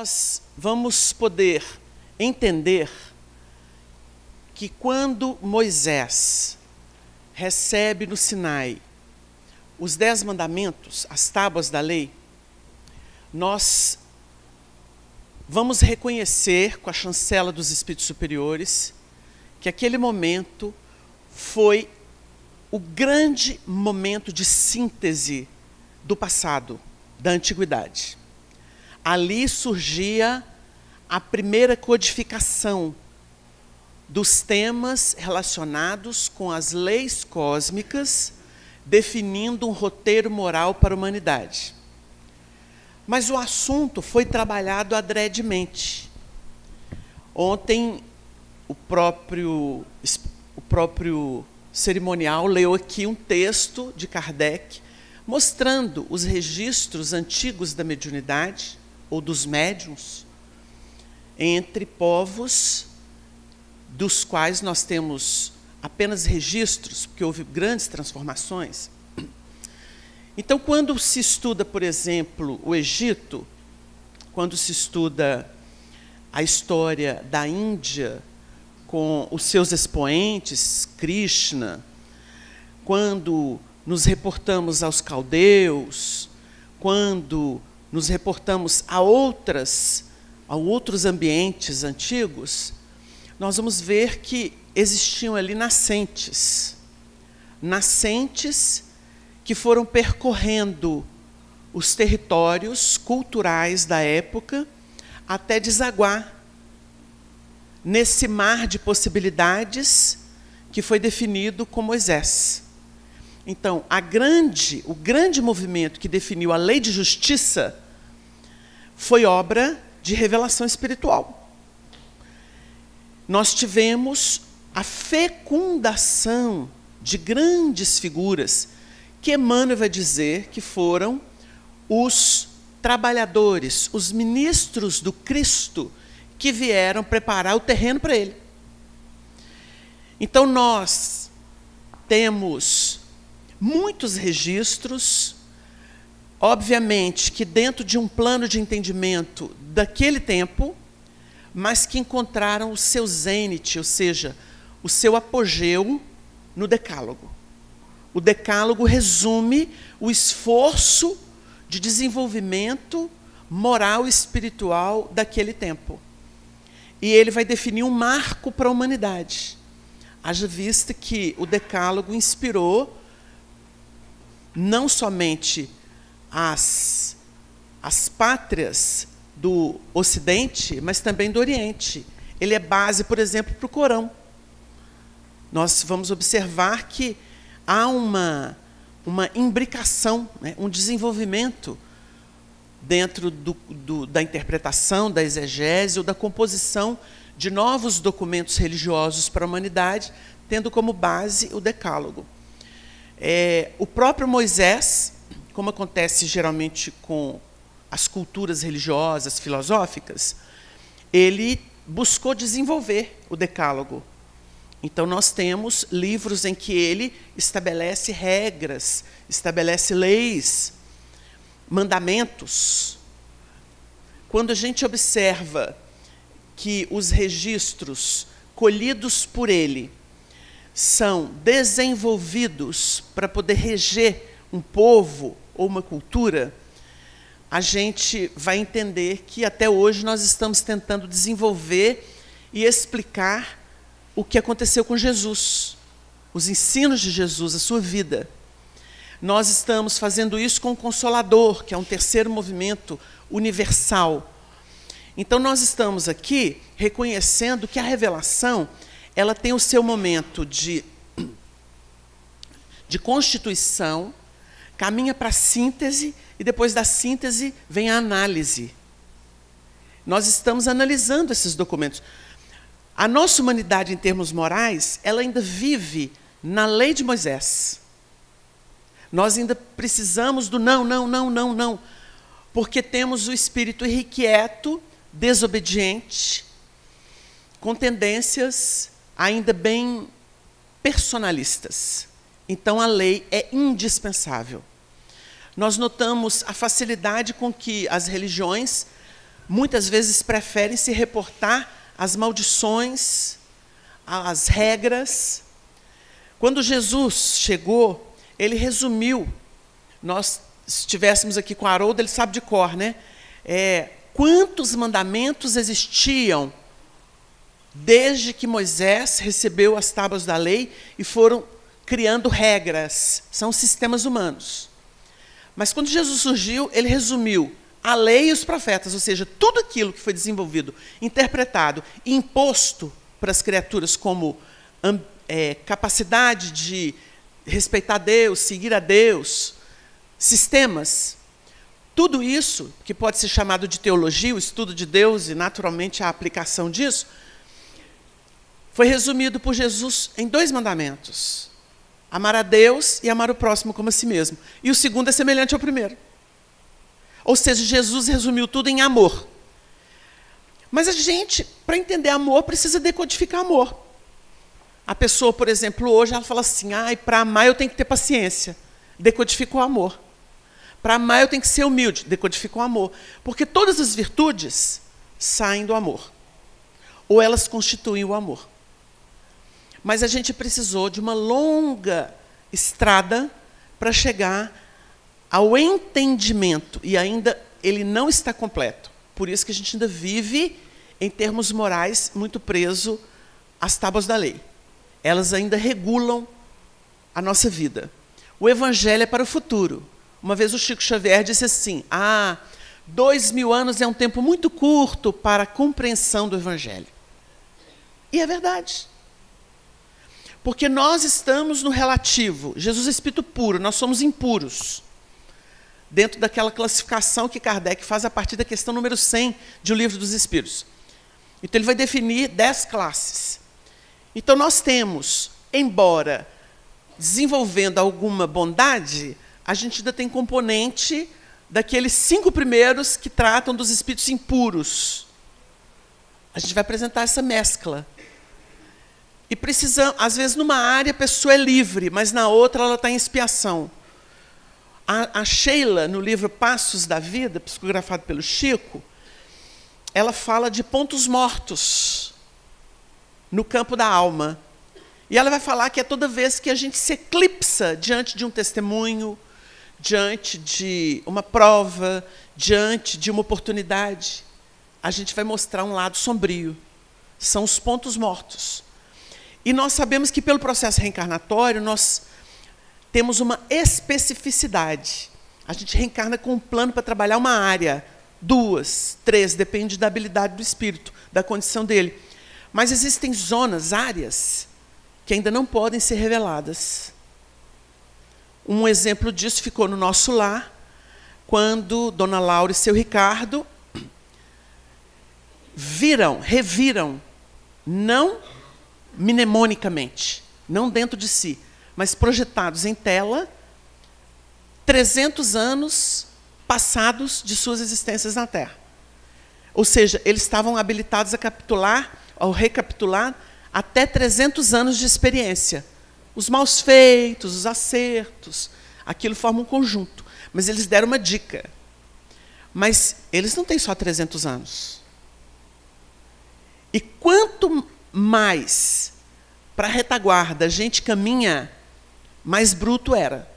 nós vamos poder entender que quando Moisés recebe no Sinai os 10 mandamentos, as tábuas da lei, nós vamos reconhecer com a chancela dos espíritos superiores que aquele momento foi o grande momento de síntese do passado, da antiguidade. Ali surgia a primeira codificação dos temas relacionados com as leis cósmicas, definindo um roteiro moral para a humanidade. Mas o assunto foi trabalhado adredemente. Ontem, o próprio cerimonial leu aqui um texto de Kardec, mostrando os registros antigos da mediunidade, ou dos médiuns, entre povos dos quais nós temos apenas registros, porque houve grandes transformações. Então, quando se estuda, por exemplo, o Egito, quando se estuda a história da Índia, com os seus expoentes, Krishna, quando nos reportamos aos caldeus, quando nos reportamos a outros ambientes antigos, nós vamos ver que existiam ali nascentes que foram percorrendo os territórios culturais da época até desaguar nesse mar de possibilidades que foi definido com Moisés. Então, o grande movimento que definiu a lei de justiça foi obra de revelação espiritual. Nós tivemos a fecundação de grandes figuras que Emmanuel vai dizer que foram os trabalhadores, os ministros do Cristo que vieram preparar o terreno para ele. Então, nós temos muitos registros, obviamente que dentro de um plano de entendimento daquele tempo, mas que encontraram o seu zênite, ou seja, o seu apogeu no Decálogo. O Decálogo resume o esforço de desenvolvimento moral e espiritual daquele tempo. E ele vai definir um marco para a humanidade. Haja vista que o Decálogo inspirou não somente as pátrias do Ocidente, mas também do Oriente. Ele é base, por exemplo, para o Corão. Nós vamos observar que há uma imbricação, né, um desenvolvimento dentro da interpretação, da exegese ou da composição de novos documentos religiosos para a humanidade, tendo como base o Decálogo. O próprio Moisés, como acontece geralmente com as culturas religiosas, filosóficas, ele buscou desenvolver o Decálogo. Então, nós temos livros em que ele estabelece regras, estabelece leis, mandamentos. Quando a gente observa que os registros colhidos por ele são desenvolvidos para poder reger um povo ou uma cultura, a gente vai entender que até hoje nós estamos tentando desenvolver e explicar o que aconteceu com Jesus, os ensinos de Jesus, a sua vida. Nós estamos fazendo isso com o Consolador, que é um terceiro movimento universal. Então, nós estamos aqui reconhecendo que a revelação ela tem o seu momento de constituição, caminha para a síntese, e depois da síntese vem a análise. Nós estamos analisando esses documentos. A nossa humanidade, em termos morais, ela ainda vive na lei de Moisés. Nós ainda precisamos do não, não, não, não, não, porque temos o espírito irrequieto, desobediente, com tendências ainda bem personalistas. Então, a lei é indispensável. Nós notamos a facilidade com que as religiões muitas vezes preferem se reportar às maldições, às regras. Quando Jesus chegou, ele resumiu. Nós estivéssemos aqui com o Haroldo, ele sabe de cor, né? Quantos mandamentos existiam desde que Moisés recebeu as tábuas da lei e foram criando regras. São sistemas humanos. Mas quando Jesus surgiu, ele resumiu a lei e os profetas, ou seja, tudo aquilo que foi desenvolvido, interpretado e imposto para as criaturas como capacidade de respeitar Deus, seguir a Deus, sistemas, tudo isso, que pode ser chamado de teologia, o estudo de Deus e, naturalmente, a aplicação disso, foi resumido por Jesus em 2 mandamentos. Amar a Deus e amar o próximo como a si mesmo. E o segundo é semelhante ao primeiro. Ou seja, Jesus resumiu tudo em amor. Mas a gente, para entender amor, precisa decodificar amor. A pessoa, por exemplo, hoje, ela fala assim, para amar eu tenho que ter paciência. Decodifica o amor. Para amar eu tenho que ser humilde. Decodifica o amor. Porque todas as virtudes saem do amor. Ou elas constituem o amor. Mas a gente precisou de uma longa estrada para chegar ao entendimento. E ainda ele não está completo. Por isso que a gente ainda vive, em termos morais, muito preso às tábuas da lei. Elas ainda regulam a nossa vida. O Evangelho é para o futuro. Uma vez o Chico Xavier disse assim, 2000 anos é um tempo muito curto para a compreensão do Evangelho. E é verdade. Porque nós estamos no relativo. Jesus é espírito puro, nós somos impuros. Dentro daquela classificação que Kardec faz a partir da questão número 100 de O Livro dos Espíritos. Então, ele vai definir 10 classes. Então, nós temos, embora desenvolvendo alguma bondade, a gente ainda tem componente daqueles 5 primeiros que tratam dos espíritos impuros. A gente vai apresentar essa mescla. E precisamos, às vezes, numa área a pessoa é livre, mas na outra ela está em expiação. A Sheila, no livro Passos da Vida, psicografado pelo Chico, ela fala de pontos mortos no campo da alma. E ela vai falar que é toda vez que a gente se eclipsa diante de um testemunho, diante de uma prova, diante de uma oportunidade, a gente vai mostrar um lado sombrio. São os pontos mortos. E nós sabemos que, pelo processo reencarnatório, nós temos uma especificidade. A gente reencarna com um plano para trabalhar uma área, 2, 3, depende da habilidade do espírito, da condição dele. Mas existem zonas, áreas, que ainda não podem ser reveladas. Um exemplo disso ficou no nosso lar, quando Dona Laura e seu Ricardo reviram, não mnemonicamente, não dentro de si, mas projetados em tela, 300 anos passados de suas existências na Terra. Ou seja, eles estavam habilitados ao recapitular, até 300 anos de experiência. Os maus feitos, os acertos, aquilo forma um conjunto. Mas eles deram uma dica. Mas eles não têm só 300 anos. E quanto mais para a retaguarda a gente caminha, mais bruto era.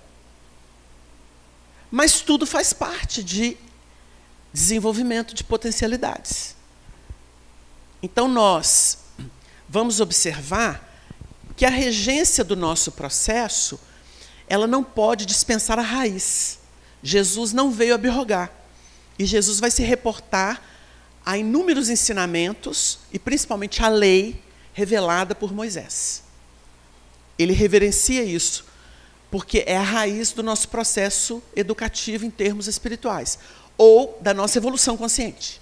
Mas tudo faz parte de desenvolvimento de potencialidades. Então, nós vamos observar que a regência do nosso processo, ela não pode dispensar a raiz. Jesus não veio abrogar. E Jesus vai se reportar a inúmeros ensinamentos, e principalmente a lei revelada por Moisés. Ele reverencia isso, porque é a raiz do nosso processo educativo em termos espirituais, ou da nossa evolução consciente.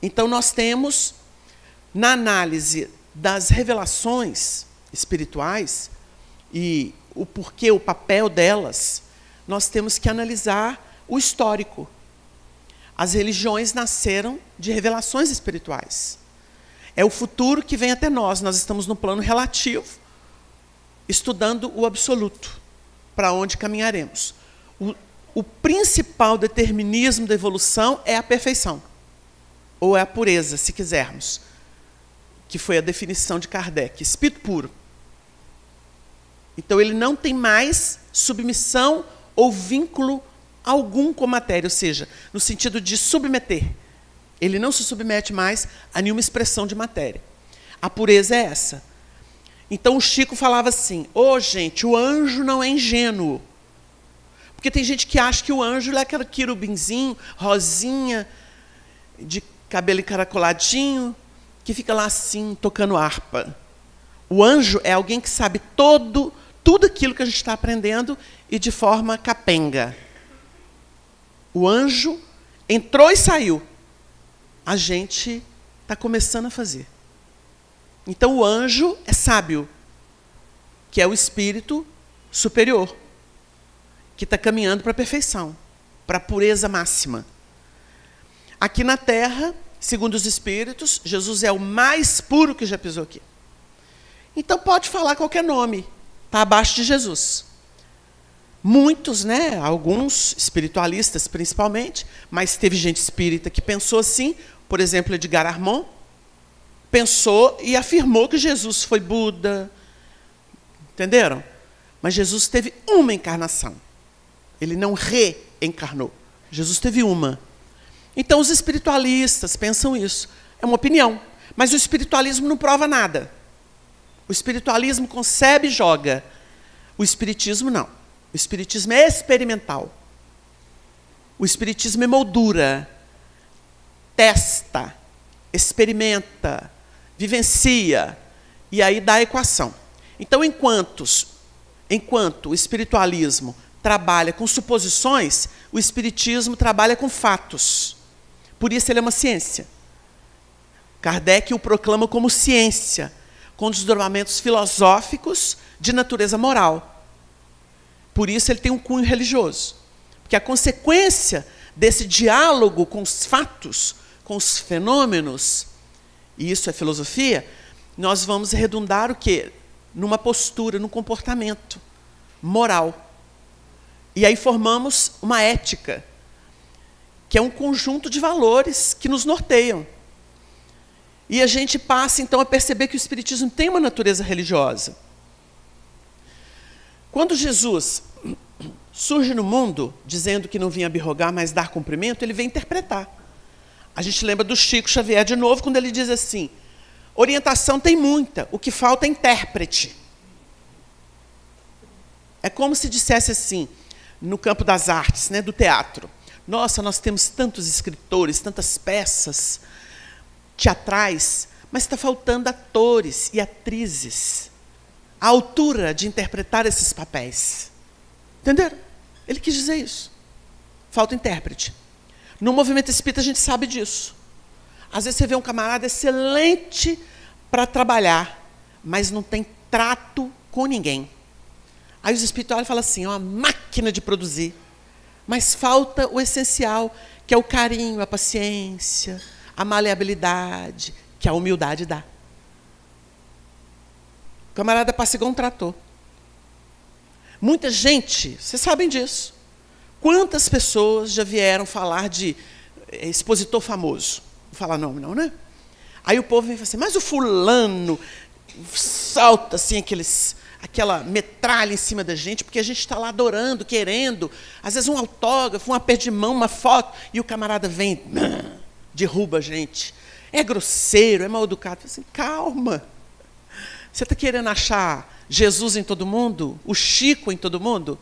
Então, nós temos, na análise das revelações espirituais, e o porquê, o papel delas, nós temos que analisar o histórico. As religiões nasceram de revelações espirituais. É o futuro que vem até nós. Nós estamos no plano relativo, estudando o absoluto, para onde caminharemos. O principal determinismo da evolução é a perfeição. ou é a pureza, se quisermos, que foi a definição de Kardec, espírito puro. Então ele não tem mais submissão ou vínculo algum com a matéria, ou seja, no sentido de submeter. Ele não se submete mais a nenhuma expressão de matéria. A pureza é essa. Então o Chico falava assim, gente, o anjo não é ingênuo. Porque tem gente que acha que o anjo é aquele querubinzinho, rosinha, de cabelo encaracoladinho, que fica lá assim, tocando harpa. O anjo é alguém que sabe tudo aquilo que a gente está aprendendo e de forma capenga. O anjo entrou e saiu. A gente está começando a fazer. Então o anjo é sábio, que é o espírito superior, que está caminhando para a perfeição, para a pureza máxima. Aqui na Terra, segundo os espíritos, Jesus é o mais puro que já pisou aqui. Então pode falar qualquer nome, está abaixo de Jesus. Muitos, alguns espiritualistas principalmente, mas teve gente espírita que pensou assim, por exemplo, Edgar Armand, pensou e afirmou que Jesus foi Buda. Entenderam? Mas Jesus teve uma encarnação. Ele não reencarnou. Jesus teve uma. Então os espiritualistas pensam isso. É uma opinião. Mas o espiritualismo não prova nada. O espiritualismo concebe e joga. O espiritismo não. O espiritismo é experimental. O espiritismo é moldura. Testa. Experimenta. Vivencia. E aí dá a equação. Então, enquanto o espiritualismo trabalha com suposições, o espiritismo trabalha com fatos. Por isso ele é uma ciência. Kardec o proclama como ciência, com desdobramentos filosóficos de natureza moral. Por isso ele tem um cunho religioso. Porque a consequência desse diálogo com os fatos, com os fenômenos, e isso é filosofia, nós vamos redundar o quê? Numa postura, num comportamento moral. E aí formamos uma ética, que é um conjunto de valores que nos norteiam. E a gente passa, então, a perceber que o espiritismo tem uma natureza religiosa. Quando Jesus surge no mundo, dizendo que não vinha abirrogar, mas dar cumprimento, ele vem interpretar. A gente lembra do Chico Xavier de novo, quando ele diz assim, orientação tem muita, o que falta é intérprete. É como se dissesse assim, no campo das artes, do teatro. Nossa, nós temos tantos escritores, tantas peças teatrais, mas está faltando atores e atrizes à altura de interpretar esses papéis. Entenderam? Ele quis dizer isso. Falta intérprete. No movimento espírita a gente sabe disso. Às vezes você vê um camarada excelente para trabalhar, mas não tem trato com ninguém. Aí os espirituais falam assim, é uma máquina de produzir, mas falta o essencial, que é o carinho, a paciência, a maleabilidade, que a humildade dá. O camarada passa igual um trator. Muita gente, vocês sabem disso. Quantas pessoas já vieram falar de expositor famoso? Não falar nome não, né? Aí o povo vem e fala assim, mas o fulano salta assim aquela metralha em cima da gente, porque a gente está lá adorando, querendo, às vezes um autógrafo, um aperto de mão, uma foto, e o camarada vem, derruba a gente. É grosseiro, é mal educado. Assim, calma. Você está querendo achar Jesus em todo mundo? O Chico em todo mundo?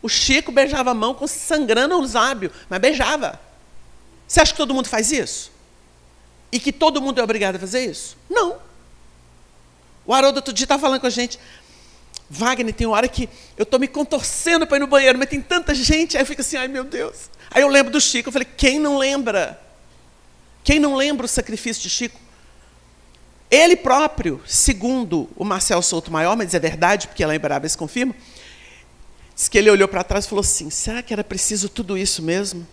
O Chico beijava a mão sangrando os lábios, mas beijava. Você acha que todo mundo faz isso? E que todo mundo é obrigado a fazer isso? Não. O Haroldo outro dia estava falando com a gente, Wagner, tem uma hora que eu estou me contorcendo para ir no banheiro, mas tem tanta gente, aí eu fico assim, ai meu Deus. Aí eu lembro do Chico, eu falei, quem não lembra? Quem não lembra o sacrifício de Chico? Ele próprio, segundo o Marcel Souto Maior, mas é verdade, porque lá em Brabas confirma, diz que ele olhou para trás e falou assim, será que era preciso tudo isso mesmo?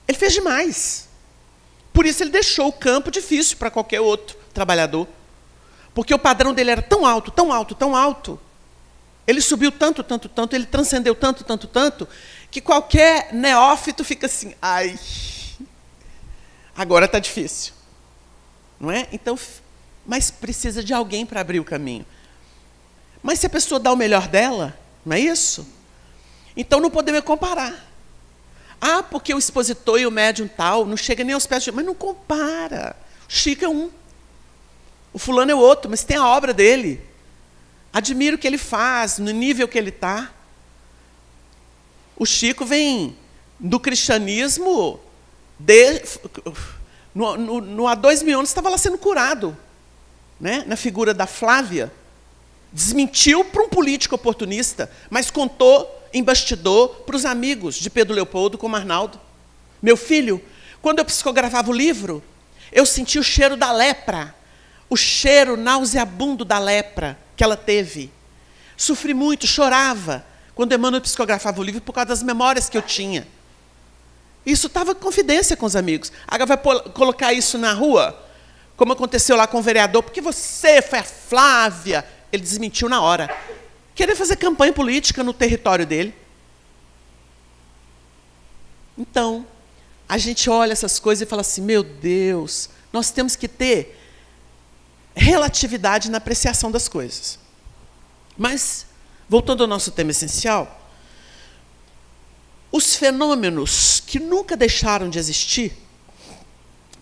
Ele fez demais. Por isso ele deixou o campo difícil para qualquer outro trabalhador. Porque o padrão dele era tão alto, tão alto, tão alto. Ele subiu tanto, tanto, tanto, ele transcendeu tanto, tanto, tanto, que qualquer neófito fica assim, ai, Agora está difícil. Não é? Então, mas precisa de alguém para abrir o caminho. Mas se a pessoa dá o melhor dela, não é isso? Então não podemos comparar. Ah, porque o expositor e o médium tal não chega nem aos pés de... Mas não compara. O Chico é um. O fulano é o outro, mas tem a obra dele. Admiro o que ele faz, no nível que ele está. O Chico vem do cristianismo... há 2000 anos estava lá sendo curado, né? Na figura da Flávia. Desmentiu para um político oportunista, mas contou em bastidor para os amigos de Pedro Leopoldo, como Arnaldo. Meu filho, quando eu psicografava o livro, eu senti o cheiro da lepra, o cheiro nauseabundo da lepra que ela teve. Sofri muito, chorava, quando Emmanuel psicografava o livro, por causa das memórias que eu tinha. Isso estava em confidência com os amigos. Agora vai colocar isso na rua, como aconteceu lá com o vereador, porque você foi a Flávia. Ele desmentiu na hora. Querer fazer campanha política no território dele. Então, a gente olha essas coisas e fala assim, meu Deus, nós temos que ter relatividade na apreciação das coisas. Mas, voltando ao nosso tema essencial, os fenômenos que nunca deixaram de existir,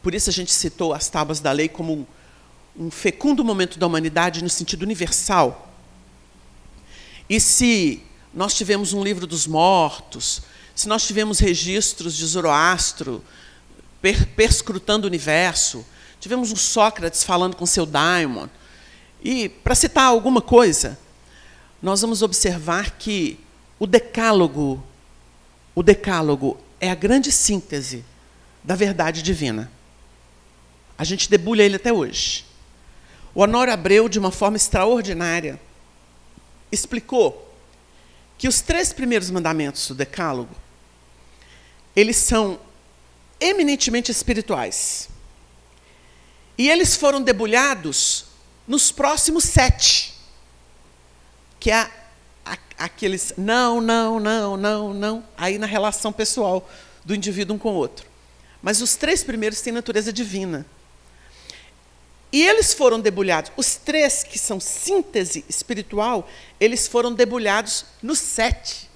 por isso a gente citou as tábuas da lei como um fecundo momento da humanidade no sentido universal. E se nós tivemos um livro dos mortos, se nós tivemos registros de Zoroastro perscrutando o universo, tivemos um Sócrates falando com seu daimon, e, para citar alguma coisa, nós vamos observar que o decálogo é a grande síntese da verdade divina. A gente debulha ele até hoje. O Honório Abreu, de uma forma extraordinária, explicou que os 3 primeiros mandamentos do Decálogo, eles são eminentemente espirituais. E eles foram debulhados nos próximos 7, que é aqueles não, aí na relação pessoal do indivíduo um com o outro. Mas os 3 primeiros têm natureza divina. E eles foram debulhados, os 3 que são síntese espiritual, eles foram debulhados no 7.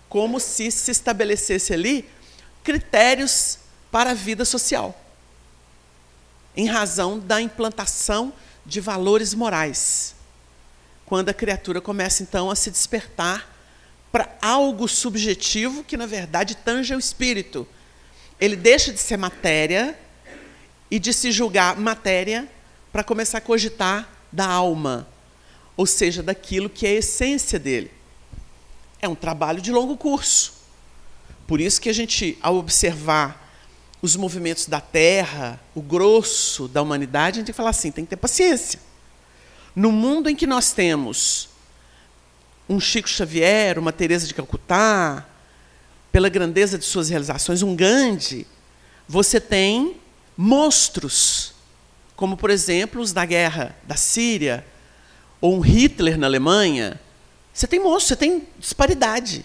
Como se estabelecesse ali critérios para a vida social, em razão da implantação de valores morais. Quando a criatura começa, então, a se despertar para algo subjetivo que, na verdade, tange o espírito. Ele deixa de ser matéria e de se julgar matéria para começar a cogitar da alma, ou seja, daquilo que é a essência dele. É um trabalho de longo curso. Por isso que a gente, ao observar os movimentos da Terra, o grosso da humanidade, a gente tem que falar assim, tem que ter paciência. No mundo em que nós temos um Chico Xavier, uma Teresa de Calcutá, pela grandeza de suas realizações, um Gandhi, você tem monstros, como, por exemplo, os da guerra da Síria, ou um Hitler na Alemanha. Você tem monstros, você tem disparidade.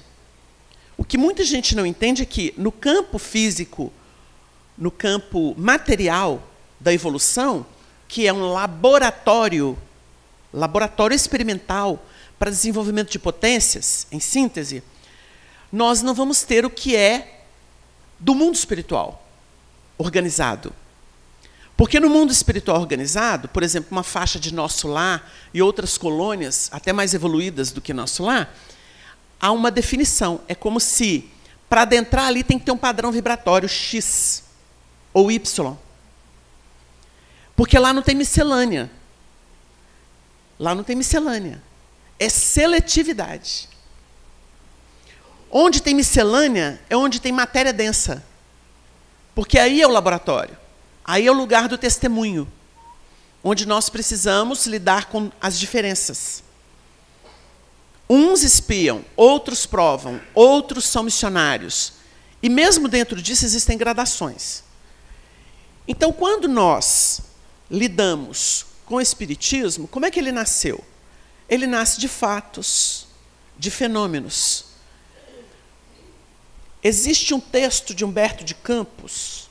O que muita gente não entende é que, no campo físico, no campo material da evolução, que é um laboratório experimental para desenvolvimento de potências, em síntese, nós não vamos ter o que é do mundo espiritual organizado. Porque no mundo espiritual organizado, por exemplo, uma faixa de Nosso Lar e outras colônias, até mais evoluídas do que Nosso Lar, há uma definição. É como se, para adentrar ali, tem que ter um padrão vibratório X ou Y. Porque lá não tem miscelânea. Lá não tem miscelânea. É seletividade. Onde tem miscelânea é onde tem matéria densa. Porque aí é o laboratório. Aí é o lugar do testemunho, onde nós precisamos lidar com as diferenças. Uns espiam, outros provam, outros são missionários. E mesmo dentro disso existem gradações. Então, quando nós lidamos com o Espiritismo, como é que ele nasceu? Ele nasce de fatos, de fenômenos. Existe um texto de Humberto de Campos,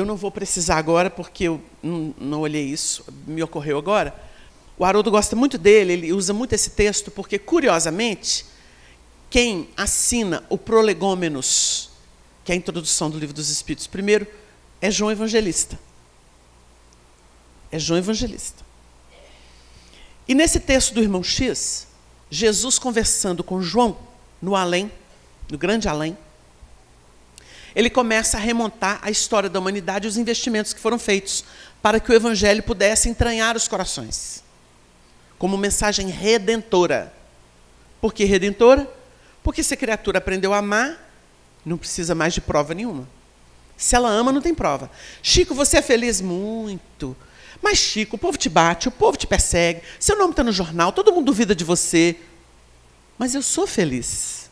eu não vou precisar agora, porque eu não olhei isso, me ocorreu agora. O Haroldo gosta muito dele, ele usa muito esse texto, porque, curiosamente, quem assina o Prolegômenos, que é a introdução do Livro dos Espíritos, primeiro, é João Evangelista. É João Evangelista. E nesse texto do Irmão X, Jesus conversando com João, no além, no grande além, ele começa a remontar a história da humanidade e os investimentos que foram feitos para que o Evangelho pudesse entranhar os corações, como mensagem redentora. Por que redentora? Porque se a criatura aprendeu a amar, não precisa mais de prova nenhuma. Se ela ama, não tem prova. Chico, você é feliz? Muito. Mas, Chico, o povo te bate, o povo te persegue, seu nome está no jornal, todo mundo duvida de você. Mas eu sou feliz,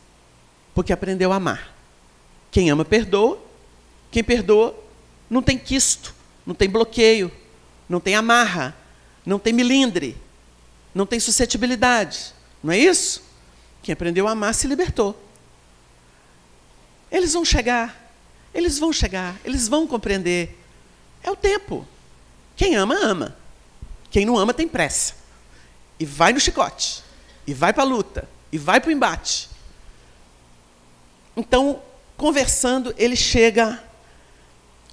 porque aprendeu a amar. Quem ama, perdoa. Quem perdoa, não tem quisto, não tem bloqueio, não tem amarra, não tem milindre, não tem suscetibilidade. Não é isso? Quem aprendeu a amar se libertou. Eles vão chegar, eles vão compreender. É o tempo. Quem ama, ama. Quem não ama, tem pressa. E vai no chicote, e vai para a luta, e vai para o embate. Então, conversando, ele chega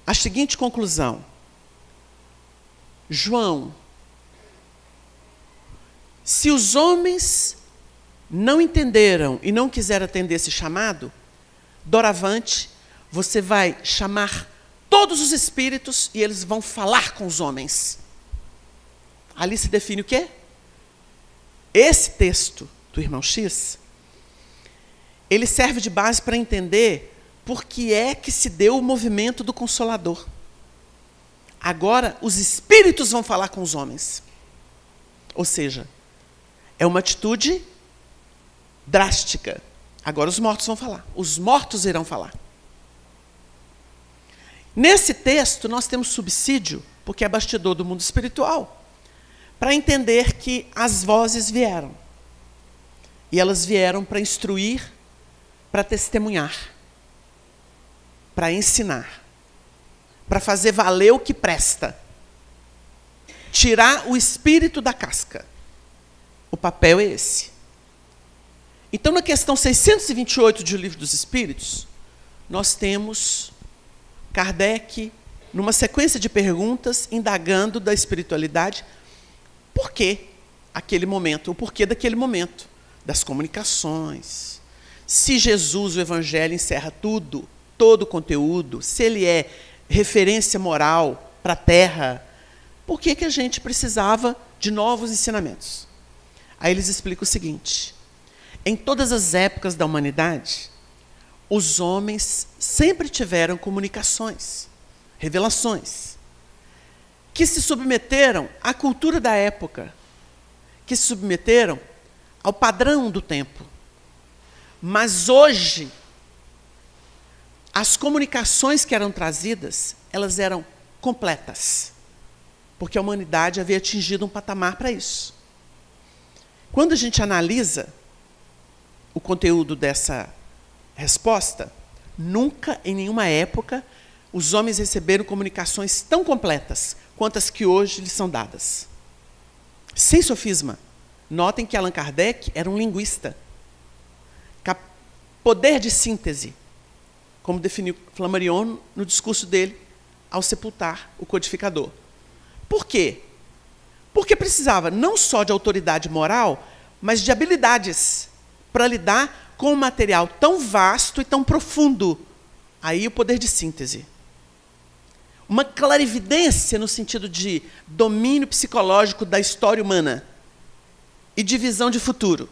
à seguinte conclusão. João, se os homens não entenderam e não quiseram atender esse chamado, doravante, você vai chamar todos os espíritos e eles vão falar com os homens. Ali se define o quê? Esse texto do Irmão X, ele serve de base para entender por que é que se deu o movimento do Consolador. Agora, os espíritos vão falar com os homens. Ou seja, é uma atitude drástica. Agora os mortos vão falar. Os mortos irão falar. Nesse texto, nós temos subsídio, porque é bastidor do mundo espiritual, para entender que as vozes vieram. E elas vieram para instruir, para testemunhar, para ensinar, para fazer valer o que presta. Tirar o espírito da casca. O papel é esse. Então, na questão 628 do Livro dos Espíritos, nós temos Kardec, numa sequência de perguntas, indagando da espiritualidade, por que aquele momento, o porquê daquele momento, das comunicações. Se Jesus, o Evangelho, encerra tudo, todo o conteúdo, se ele é referência moral para a Terra, por que a gente precisava de novos ensinamentos? Aí eles explicam o seguinte: em todas as épocas da humanidade, os homens sempre tiveram comunicações, revelações, que se submeteram à cultura da época, que se submeteram ao padrão do tempo. Mas hoje, as comunicações que eram trazidas, elas eram completas, porque a humanidade havia atingido um patamar para isso. Quando a gente analisa o conteúdo dessa resposta, nunca, em nenhuma época, os homens receberam comunicações tão completas quanto as que hoje lhes são dadas. Sem sofisma. Notem que Allan Kardec era um linguista. Poder de síntese, como definiu Flammarion no discurso dele ao sepultar o codificador. Por quê? Porque precisava não só de autoridade moral, mas de habilidades para lidar com um material tão vasto e tão profundo. Aí o poder de síntese. Uma clarividência no sentido de domínio psicológico da história humana e de visão de futuro.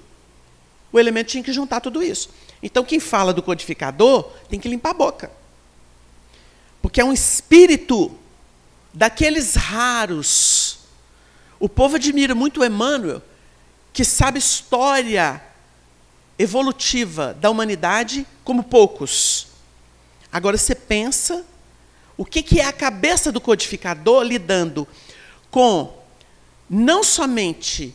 O elemento tinha que juntar tudo isso. Então, quem fala do codificador tem que limpar a boca. Porque é um espírito daqueles raros. O povo admira muito o Emmanuel, que sabe história evolutiva da humanidade como poucos. Agora, você pensa o que é a cabeça do codificador lidando com não somente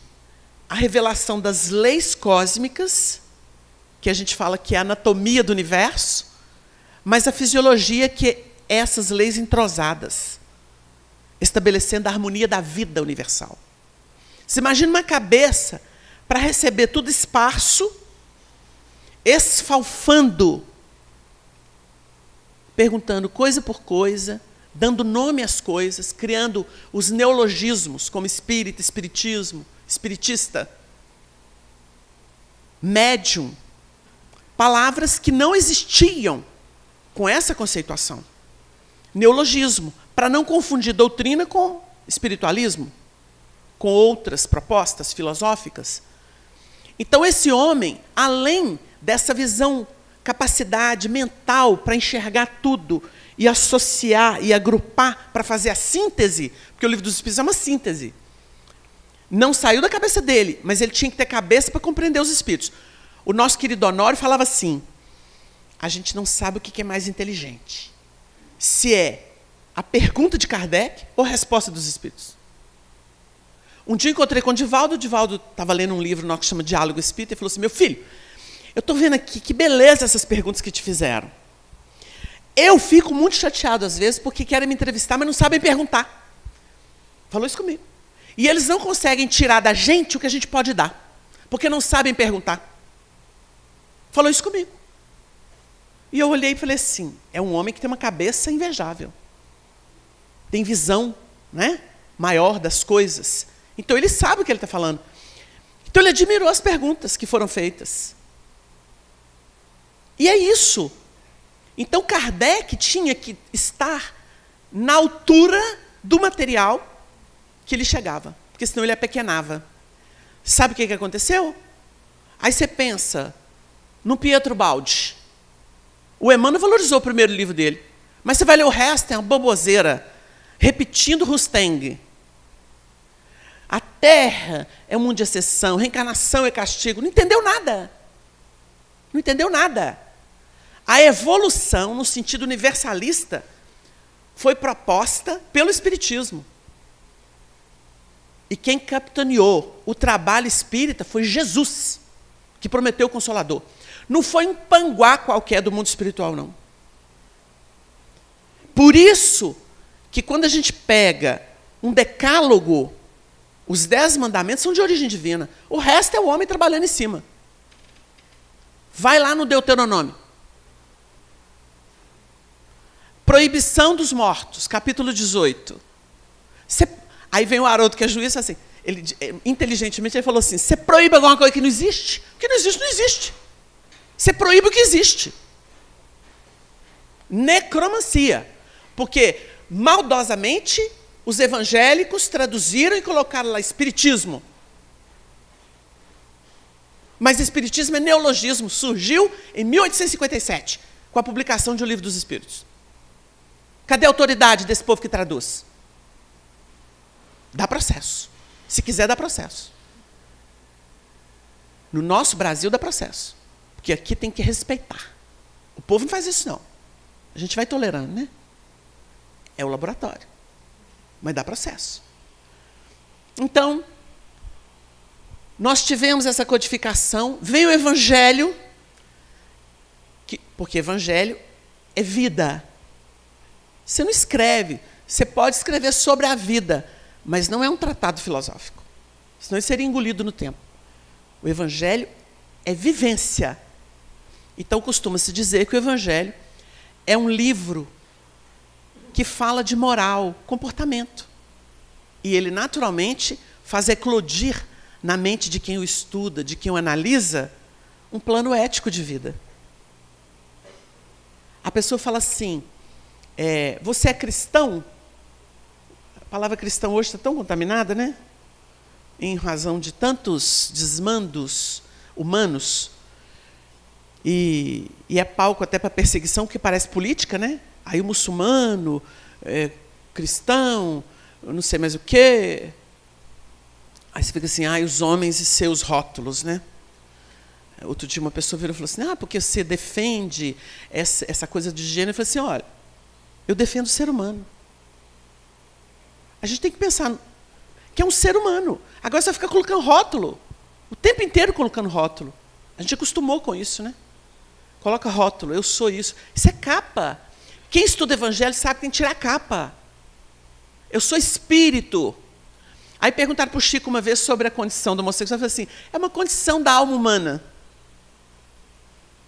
a revelação das leis cósmicas, que a gente fala que é a anatomia do universo, mas a fisiologia, que essas leis entrosadas, estabelecendo a harmonia da vida universal. Você imagina uma cabeça para receber tudo esparso, esfalfando, perguntando coisa por coisa, dando nome às coisas, criando os neologismos, como espírita, espiritismo, espiritista, médium, palavras que não existiam com essa conceituação. Neologismo, para não confundir doutrina com espiritualismo, com outras propostas filosóficas. Então, esse homem, além dessa visão, capacidade mental para enxergar tudo e associar e agrupar para fazer a síntese, porque o Livro dos Espíritos é uma síntese. Não saiu da cabeça dele, mas ele tinha que ter cabeça para compreender os espíritos. O nosso querido Honório falava assim: a gente não sabe o que é mais inteligente, se é a pergunta de Kardec ou a resposta dos espíritos. Um dia eu encontrei com o Divaldo estava lendo um livro nosso que chama Diálogo Espírita, e falou assim: meu filho, eu estou vendo aqui que beleza essas perguntas que te fizeram. Eu fico muito chateado às vezes porque querem me entrevistar, mas não sabem perguntar. Falou isso comigo. E eles não conseguem tirar da gente o que a gente pode dar, porque não sabem perguntar. Falou isso comigo. E eu olhei e falei assim: é um homem que tem uma cabeça invejável. Tem visão, né, maior das coisas. Então ele sabe o que ele está falando. Então ele admirou as perguntas que foram feitas. E é isso. Então Kardec tinha que estar na altura do material que ele chegava, porque senão ele apequenava. Sabe o que aconteceu? Aí você pensa no Pietro Baldi. O Emmanuel valorizou o primeiro livro dele, mas você vai ler o resto, é uma baboseira, repetindo Rusteng. A Terra é um mundo de exceção, reencarnação é castigo. Não entendeu nada. Não entendeu nada. A evolução, no sentido universalista, foi proposta pelo Espiritismo. E quem capitaneou o trabalho espírita foi Jesus, que prometeu o Consolador. Não foi um panguá qualquer do mundo espiritual, não. Por isso que quando a gente pega um decálogo, os 10 mandamentos são de origem divina. O resto é o homem trabalhando em cima. Vai lá no Deuteronômio. Proibição dos mortos, capítulo 18. Aí vem o Haroldo, que é juiz, assim, ele, inteligentemente, ele falou assim: você proíbe alguma coisa que não existe? O que não existe, não existe. Você proíbe o que existe. Necromancia. Porque, maldosamente, os evangélicos traduziram e colocaram lá espiritismo. Mas espiritismo é neologismo, surgiu em 1857, com a publicação de O Livro dos Espíritos. Cadê a autoridade desse povo que traduz? Dá processo. Se quiser, dá processo. No nosso Brasil, dá processo. Porque aqui tem que respeitar. O povo não faz isso, não. A gente vai tolerando, né? É o laboratório. Mas dá processo. Então, nós tivemos essa codificação, veio o Evangelho, porque Evangelho é vida. Você não escreve, você pode escrever sobre a vida, mas não é um tratado filosófico. Senão ele seria engolido no tempo. O Evangelho é vivência. Então, costuma-se dizer que o Evangelho é um livro que fala de moral, comportamento. E ele, naturalmente, faz eclodir na mente de quem o estuda, de quem o analisa, um plano ético de vida. A pessoa fala assim: você é cristão? A palavra cristão hoje está tão contaminada, né? Em razão de tantos desmandos humanos. E é palco até para perseguição, que parece política, né? Aí o muçulmano, cristão, eu não sei mais o quê. Aí você fica assim: os homens e seus rótulos, né? Outro dia uma pessoa virou e falou assim: porque você defende essa coisa de gênero. Eu falei assim: olha, eu defendo o ser humano. A gente tem que pensar que é um ser humano. Agora você vai ficar colocando rótulo, o tempo inteiro colocando rótulo. A gente acostumou com isso, né? Coloca rótulo, eu sou isso. Isso é capa. Quem estuda evangelho sabe que tem que tirar a capa. Eu sou espírito. Aí perguntaram para o Chico uma vez sobre a condição do homossexual. Ele falou assim, é uma condição da alma humana.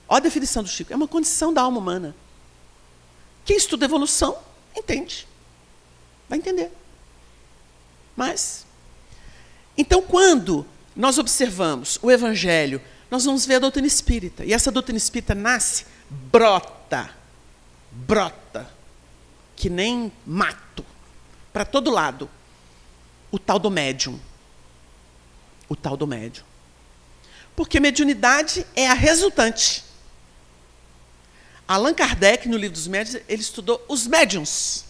Olha a definição do Chico. É uma condição da alma humana. Quem estuda evolução, entende. Vai entender. Mas, então, quando nós observamos o evangelho, nós vamos ver a doutrina espírita. E essa doutrina espírita nasce, brota, que nem mato, para todo lado. O tal do médium. O tal do médium. Porque mediunidade é a resultante. Allan Kardec, no livro dos médiuns, ele estudou os médiuns.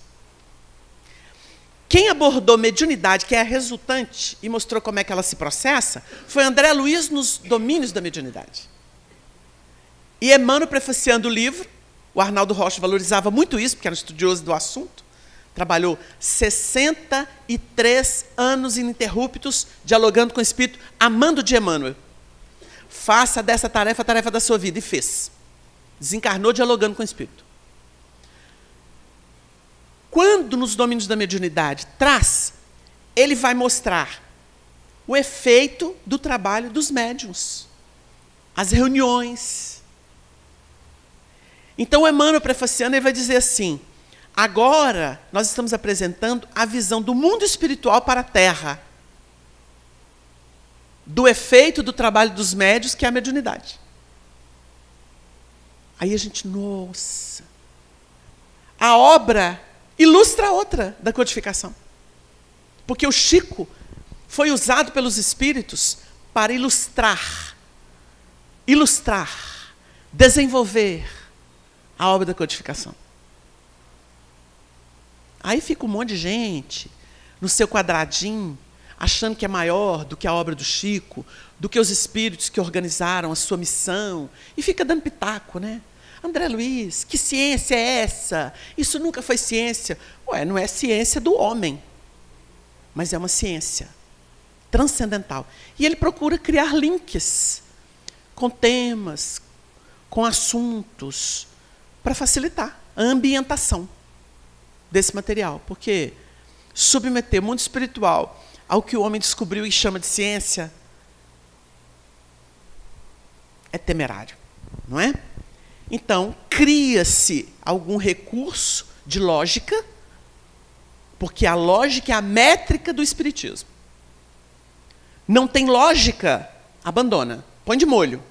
Quem abordou mediunidade, que é a resultante, e mostrou como é que ela se processa, foi André Luiz nos domínios da mediunidade. E Emmanuel, prefaciando o livro, o Arnaldo Rocha valorizava muito isso, porque era um estudioso do assunto, trabalhou 63 anos ininterruptos, dialogando com o Espírito, amando de Emmanuel. Faça dessa tarefa a tarefa da sua vida, e fez. Desencarnou dialogando com o Espírito. Quando nos domínios da mediunidade traz, ele vai mostrar o efeito do trabalho dos médiuns, as reuniões. Então, o Emmanuel, prefaciando, ele vai dizer assim, agora nós estamos apresentando a visão do mundo espiritual para a Terra, do efeito do trabalho dos médiuns, que é a mediunidade. Aí a gente, nossa, a obra ilustra a outra da codificação. Porque o Chico foi usado pelos espíritos para ilustrar, desenvolver a obra da codificação. Aí fica um monte de gente no seu quadradinho, achando que é maior do que a obra do Chico, do que os espíritos que organizaram a sua missão, e fica dando pitaco, né? André Luiz, que ciência é essa? Isso nunca foi ciência. Ué, não é ciência do homem, mas é uma ciência transcendental. E ele procura criar links com temas, com assuntos, para facilitar a ambientação desse material. Porque submeter o mundo espiritual ao que o homem descobriu e chama de ciência é temerário, não é? Então, cria-se algum recurso de lógica, porque a lógica é a métrica do espiritismo. Não tem lógica, abandona, põe de molho.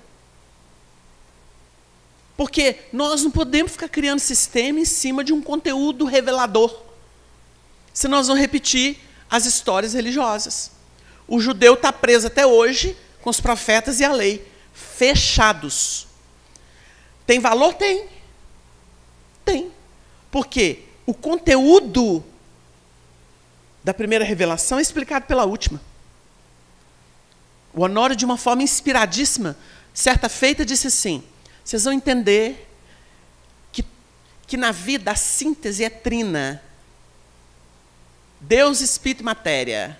Porque nós não podemos ficar criando sistema em cima de um conteúdo revelador, senão nós vamos repetir as histórias religiosas. O judeu está preso até hoje com os profetas e a lei, fechados. Tem valor? Tem. Tem. Porque o conteúdo da primeira revelação é explicado pela última. O Honório, de uma forma inspiradíssima, certa feita, disse assim, vocês vão entender que na vida a síntese é trina. Deus, Espírito e Matéria.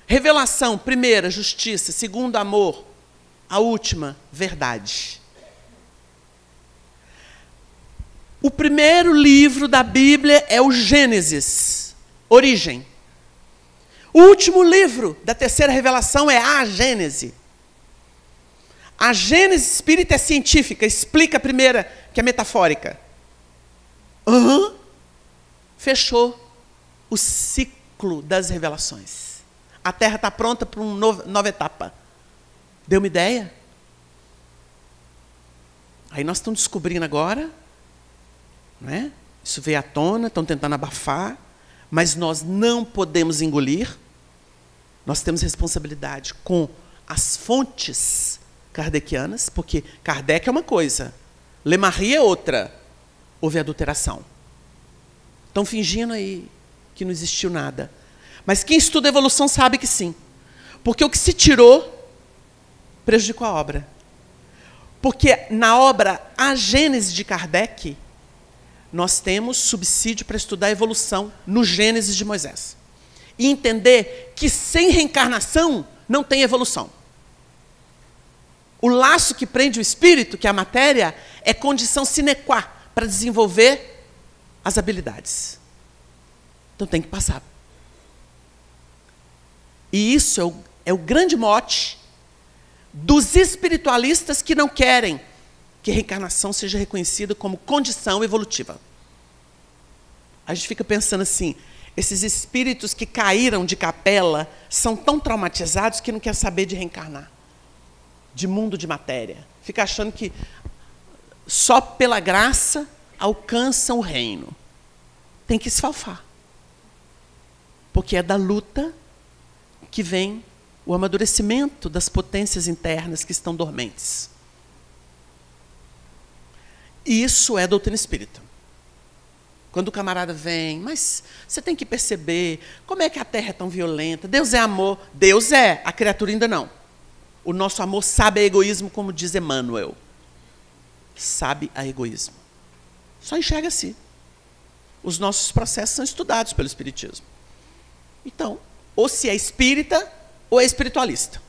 Revelação, primeira, justiça. Segundo, amor. A última, verdade. O primeiro livro da Bíblia é o Gênesis, origem. O último livro da terceira revelação é a Gênese. A Gênese espírita é científica, explica a primeira, que é metafórica. Fechou o ciclo das revelações. A Terra está pronta para uma nova etapa. Deu uma ideia? Aí nós estamos descobrindo agora, não é? Isso veio à tona, estão tentando abafar, mas nós não podemos engolir. Nós temos responsabilidade com as fontes kardecianas, porque Kardec é uma coisa, Lemarie é outra. Houve adulteração. Estão fingindo aí que não existiu nada. Mas quem estuda a evolução sabe que sim. Porque o que se tirou prejudicou a obra. Porque na obra A Gênese de Kardec, nós temos subsídio para estudar a evolução no Gênesis de Moisés. E entender que sem reencarnação não tem evolução. O laço que prende o espírito, que é a matéria, é condição sine qua para desenvolver as habilidades. Então tem que passar. E isso é o grande mote dos espiritualistas que não querem que a reencarnação seja reconhecida como condição evolutiva. A gente fica pensando assim, esses espíritos que caíram de capela são tão traumatizados que não querem saber de reencarnar, de mundo de matéria. Fica achando que só pela graça alcançam o reino. Tem que esfalfar. Porque é da luta que vem o amadurecimento das potências internas que estão dormentes. Isso é doutrina espírita. Quando o camarada vem, mas você tem que perceber como é que a Terra é tão violenta. Deus é amor. Deus é, a criatura ainda não. O nosso amor sabe a egoísmo, como diz Emmanuel. Sabe a egoísmo. Só enxerga assim. Os nossos processos são estudados pelo Espiritismo. Então, ou se é espírita, ou é espiritualista.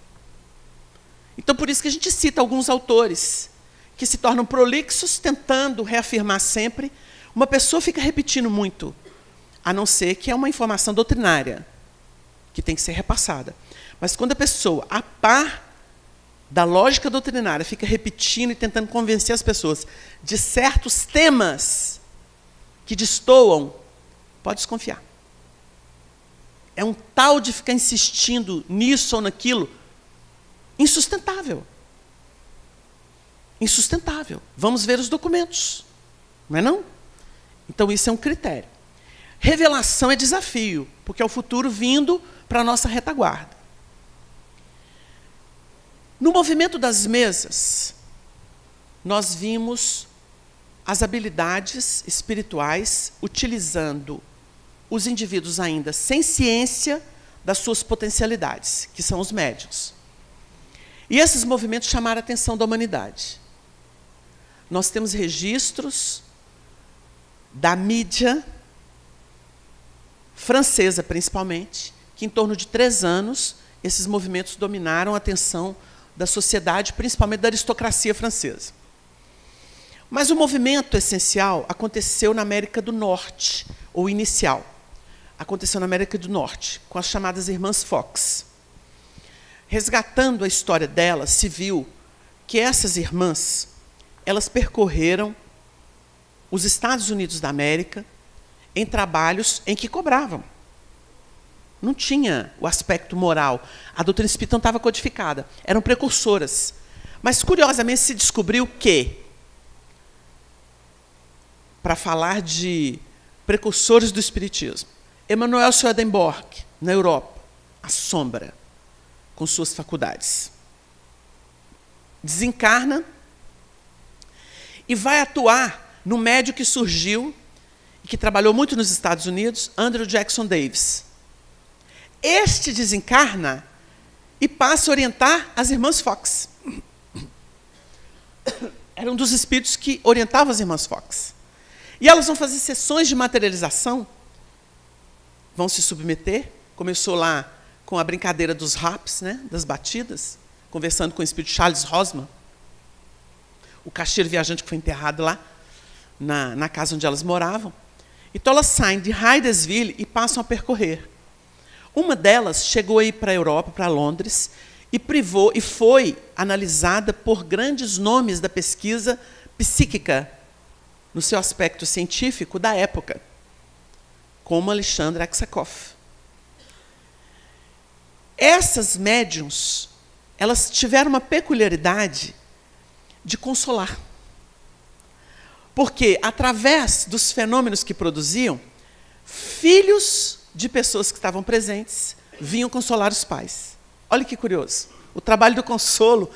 Então, por isso que a gente cita alguns autores que se tornam prolixos, tentando reafirmar sempre. Uma pessoa fica repetindo muito, a não ser que é uma informação doutrinária, que tem que ser repassada. Mas quando a pessoa, a par da lógica doutrinária, fica repetindo e tentando convencer as pessoas de certos temas que destoam, pode desconfiar. É um tal de ficar insistindo nisso ou naquilo, insustentável. Insustentável. Vamos ver os documentos, não é não? Então isso é um critério. Revelação é desafio, porque é o futuro vindo para a nossa retaguarda. No movimento das mesas, nós vimos as habilidades espirituais utilizando os indivíduos ainda sem ciência das suas potencialidades, que são os médiuns. E esses movimentos chamaram a atenção da humanidade. Nós temos registros da mídia francesa, principalmente, que em torno de 3 anos, esses movimentos dominaram a atenção da sociedade, principalmente da aristocracia francesa. Mas o movimento essencial aconteceu na América do Norte, ou inicial. Aconteceu na América do Norte, com as chamadas Irmãs Fox. Resgatando a história delas, se viu que essas irmãs, elas percorreram os Estados Unidos da América em trabalhos em que cobravam. Não tinha o aspecto moral. A doutrina espírita não estava codificada. Eram precursoras. Mas, curiosamente, se descobriu que, para falar de precursores do espiritismo, Emanuel Swedenborg, na Europa, a sombra, com suas faculdades, desencarna e vai atuar no médium que surgiu e que trabalhou muito nos Estados Unidos, Andrew Jackson Davis. Este desencarna e passa a orientar as Irmãs Fox. Era um dos espíritos que orientavam as Irmãs Fox. E elas vão fazer sessões de materialização, vão se submeter. Começou lá com a brincadeira dos raps, né, das batidas, conversando com o espírito Charles Rosman, o caixeiro viajante que foi enterrado lá, na casa onde elas moravam. Então elas saem de Hydesville e passam a percorrer. Uma delas chegou aí para a Europa, para Londres, e foi analisada por grandes nomes da pesquisa psíquica, no seu aspecto científico da época, como Alexandre Aksakoff. Essas médiuns, elas tiveram uma peculiaridade de consolar. Porque, através dos fenômenos que produziam, filhos de pessoas que estavam presentes vinham consolar os pais. Olha que curioso. O trabalho do consolo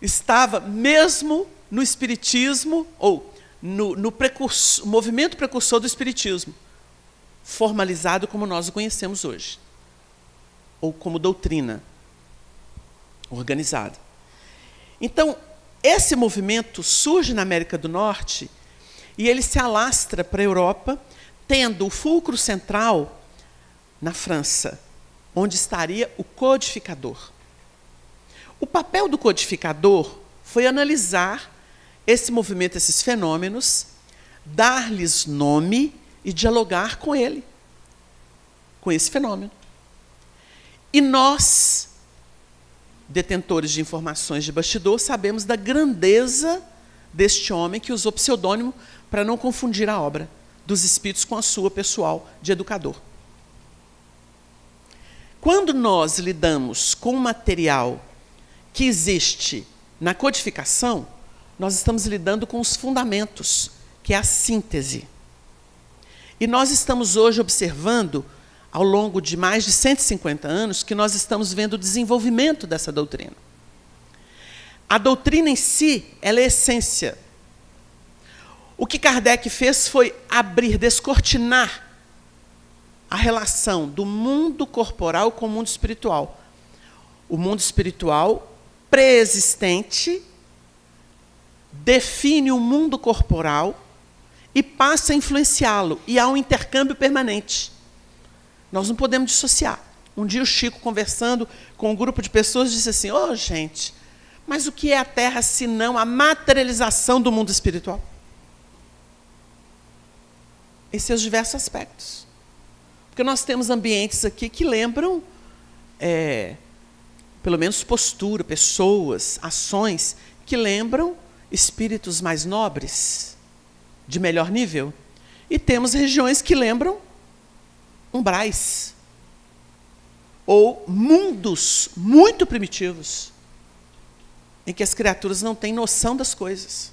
estava mesmo no espiritismo, ou no movimento precursor do espiritismo, formalizado como nós o conhecemos hoje, ou como doutrina organizada. Então, esse movimento surge na América do Norte e ele se alastra para a Europa, tendo o fulcro central na França, onde estaria o codificador. O papel do codificador foi analisar esse movimento, esses fenômenos, dar-lhes nome e dialogar com ele, com esse fenômeno. E nós, detentores de informações de bastidor, sabemos da grandeza deste homem que usou pseudônimo para não confundir a obra dos espíritos com a sua pessoal de educador. Quando nós lidamos com um material que existe na codificação, nós estamos lidando com os fundamentos, que é a síntese. E nós estamos hoje observando, ao longo de mais de 150 anos, que nós estamos vendo o desenvolvimento dessa doutrina. A doutrina em si, ela é essência. O que Kardec fez foi abrir, descortinar a relação do mundo corporal com o mundo espiritual. O mundo espiritual pré-existente define o mundo corporal e passa a influenciá-lo, e há um intercâmbio permanente. Nós não podemos dissociar. Um dia o Chico, conversando com um grupo de pessoas, disse assim: "Ô, gente, mas o que é a Terra senão a materialização do mundo espiritual?" Em seus diversos aspectos. Porque nós temos ambientes aqui que lembram, pelo menos postura, pessoas, ações, que lembram espíritos mais nobres, de melhor nível. E temos regiões que lembram umbrais, ou mundos muito primitivos, em que as criaturas não têm noção das coisas.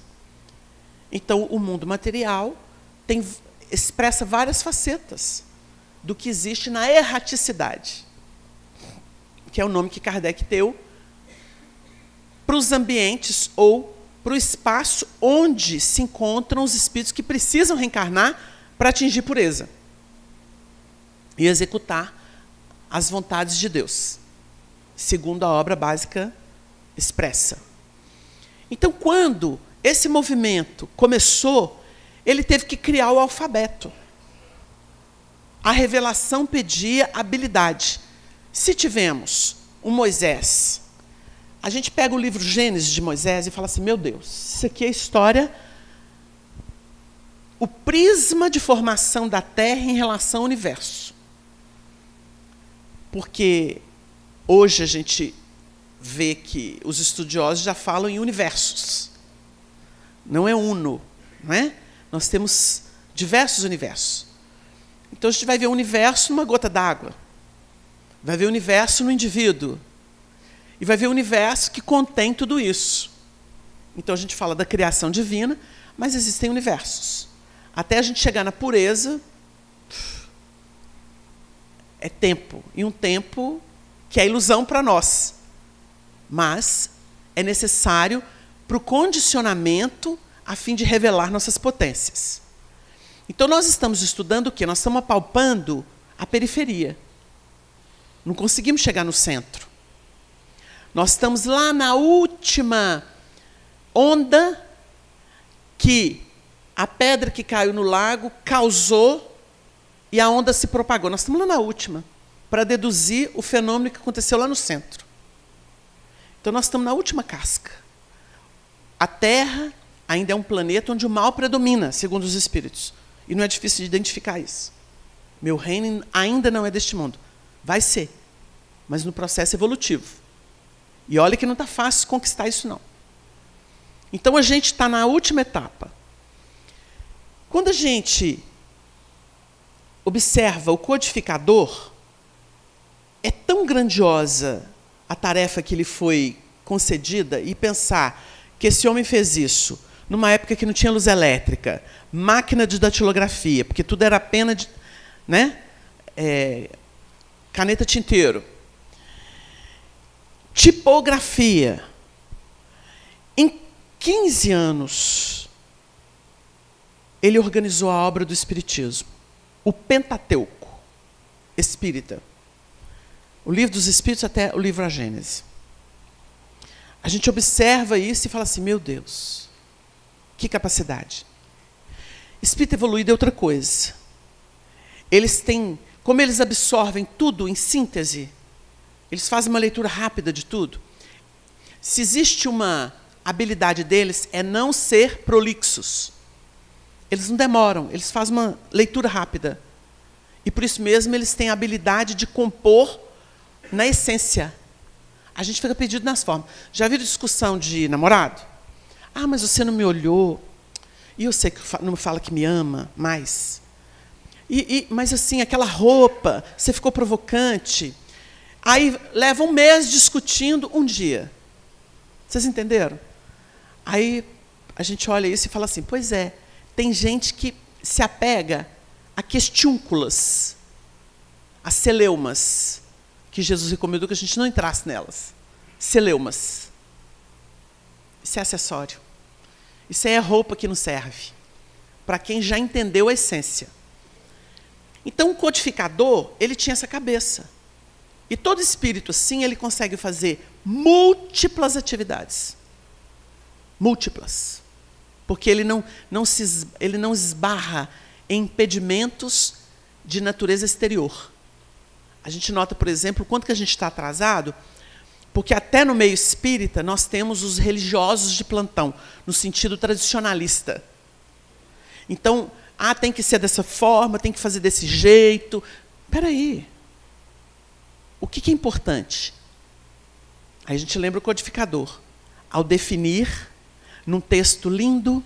Então, o mundo material expressa várias facetas do que existe na erraticidade, que é o nome que Kardec deu para os ambientes ou para o espaço onde se encontram os espíritos que precisam reencarnar para atingir pureza e executar as vontades de Deus, segundo a obra básica expressa. Então, quando esse movimento começou, ele teve que criar o alfabeto. A revelação pedia habilidade. Se tivemos um Moisés, a gente pega o livro Gênesis de Moisés e fala assim: meu Deus, isso aqui é a história, o prisma de formação da Terra em relação ao universo. Porque hoje a gente vê que os estudiosos já falam em universos. Não é uno, não é? Nós temos diversos universos. Então a gente vai ver o universo numa gota d'água, vai ver o universo no indivíduo, e vai ver o universo que contém tudo isso. Então a gente fala da criação divina, mas existem universos. Até a gente chegar na pureza, é tempo, e um tempo que é ilusão para nós. Mas é necessário para o condicionamento a fim de revelar nossas potências. Então nós estamos estudando o quê? Nós estamos apalpando a periferia. Não conseguimos chegar no centro. Nós estamos lá na última onda que a pedra que caiu no lago causou e a onda se propagou. Nós estamos lá na última, para deduzir o fenômeno que aconteceu lá no centro. Então nós estamos na última casca. A Terra ainda é um planeta onde o mal predomina, segundo os espíritos. E não é difícil de identificar isso. Meu reino ainda não é deste mundo. Vai ser, mas no processo evolutivo. E olha que não está fácil conquistar isso, não. Então a gente está na última etapa. Quando a gente observa o codificador, é tão grandiosa a tarefa que lhe foi concedida, e pensar que esse homem fez isso numa época que não tinha luz elétrica, máquina de datilografia, porque tudo era pena de, né? Caneta tinteiro, tipografia. Em 15 anos, ele organizou a obra do Espiritismo, o Pentateuco espírita. O livro dos Espíritos até o livro A Gênese. A gente observa isso e fala assim: meu Deus, que capacidade. Espírito evoluído é outra coisa. Eles têm, como eles absorvem tudo em síntese, eles fazem uma leitura rápida de tudo. Se existe uma habilidade deles, é não ser prolixos. Eles não demoram, eles fazem uma leitura rápida. E por isso mesmo eles têm a habilidade de compor na essência. A gente fica perdido nas formas. Já viram discussão de namorado? Ah, mas você não me olhou. E eu sei que não me fala que me ama mais. Mas assim, aquela roupa, você ficou provocante. Aí leva um mês discutindo um dia. Vocês entenderam? Aí a gente olha isso e fala assim, pois é, tem gente que se apega a questiúnculas, a celeumas, que Jesus recomendou que a gente não entrasse nelas. Celeumas. Isso é acessório. Isso aí é roupa que não serve. Para quem já entendeu a essência. Então, o codificador, ele tinha essa cabeça. E todo espírito, assim, ele consegue fazer múltiplas atividades. Múltiplas. Porque ele não esbarra em impedimentos de natureza exterior. A gente nota, por exemplo, o quanto que a gente está atrasado, porque até no meio espírita nós temos os religiosos de plantão, no sentido tradicionalista. Então, tem que ser dessa forma, tem que fazer desse jeito. Espera aí. O que é importante? Aí a gente lembra o codificador. Ao definir, num texto lindo,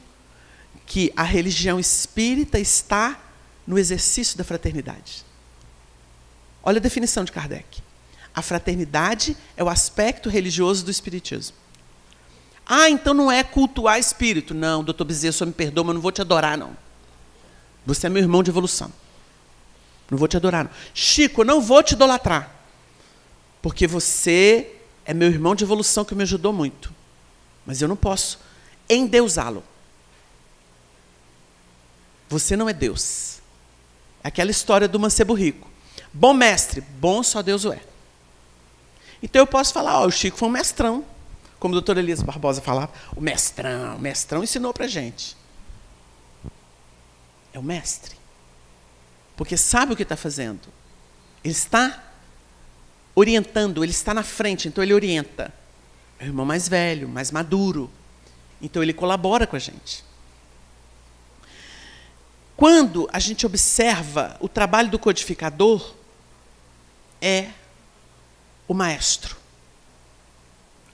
que a religião espírita está no exercício da fraternidade. Olha a definição de Kardec. A fraternidade é o aspecto religioso do espiritismo. Então não é cultuar espírito. Não, doutor Bezerra, só me perdoa, mas não vou te adorar, não. Você é meu irmão de evolução. Não vou te adorar, não. Chico, eu não vou te idolatrar. Porque você é meu irmão de evolução que me ajudou muito. Mas eu não posso endeusá-lo. Você não é Deus. É aquela história do mancebo rico. Bom mestre, bom só Deus o é. Então eu posso falar, o Chico foi um mestrão. Como o doutor Elias Barbosa falava, o mestrão ensinou para a gente. É o mestre. Porque sabe o que está fazendo. Ele está orientando, ele está na frente, então ele orienta. É o irmão mais velho, mais maduro. Então ele colabora com a gente. Quando a gente observa o trabalho do codificador, é o maestro.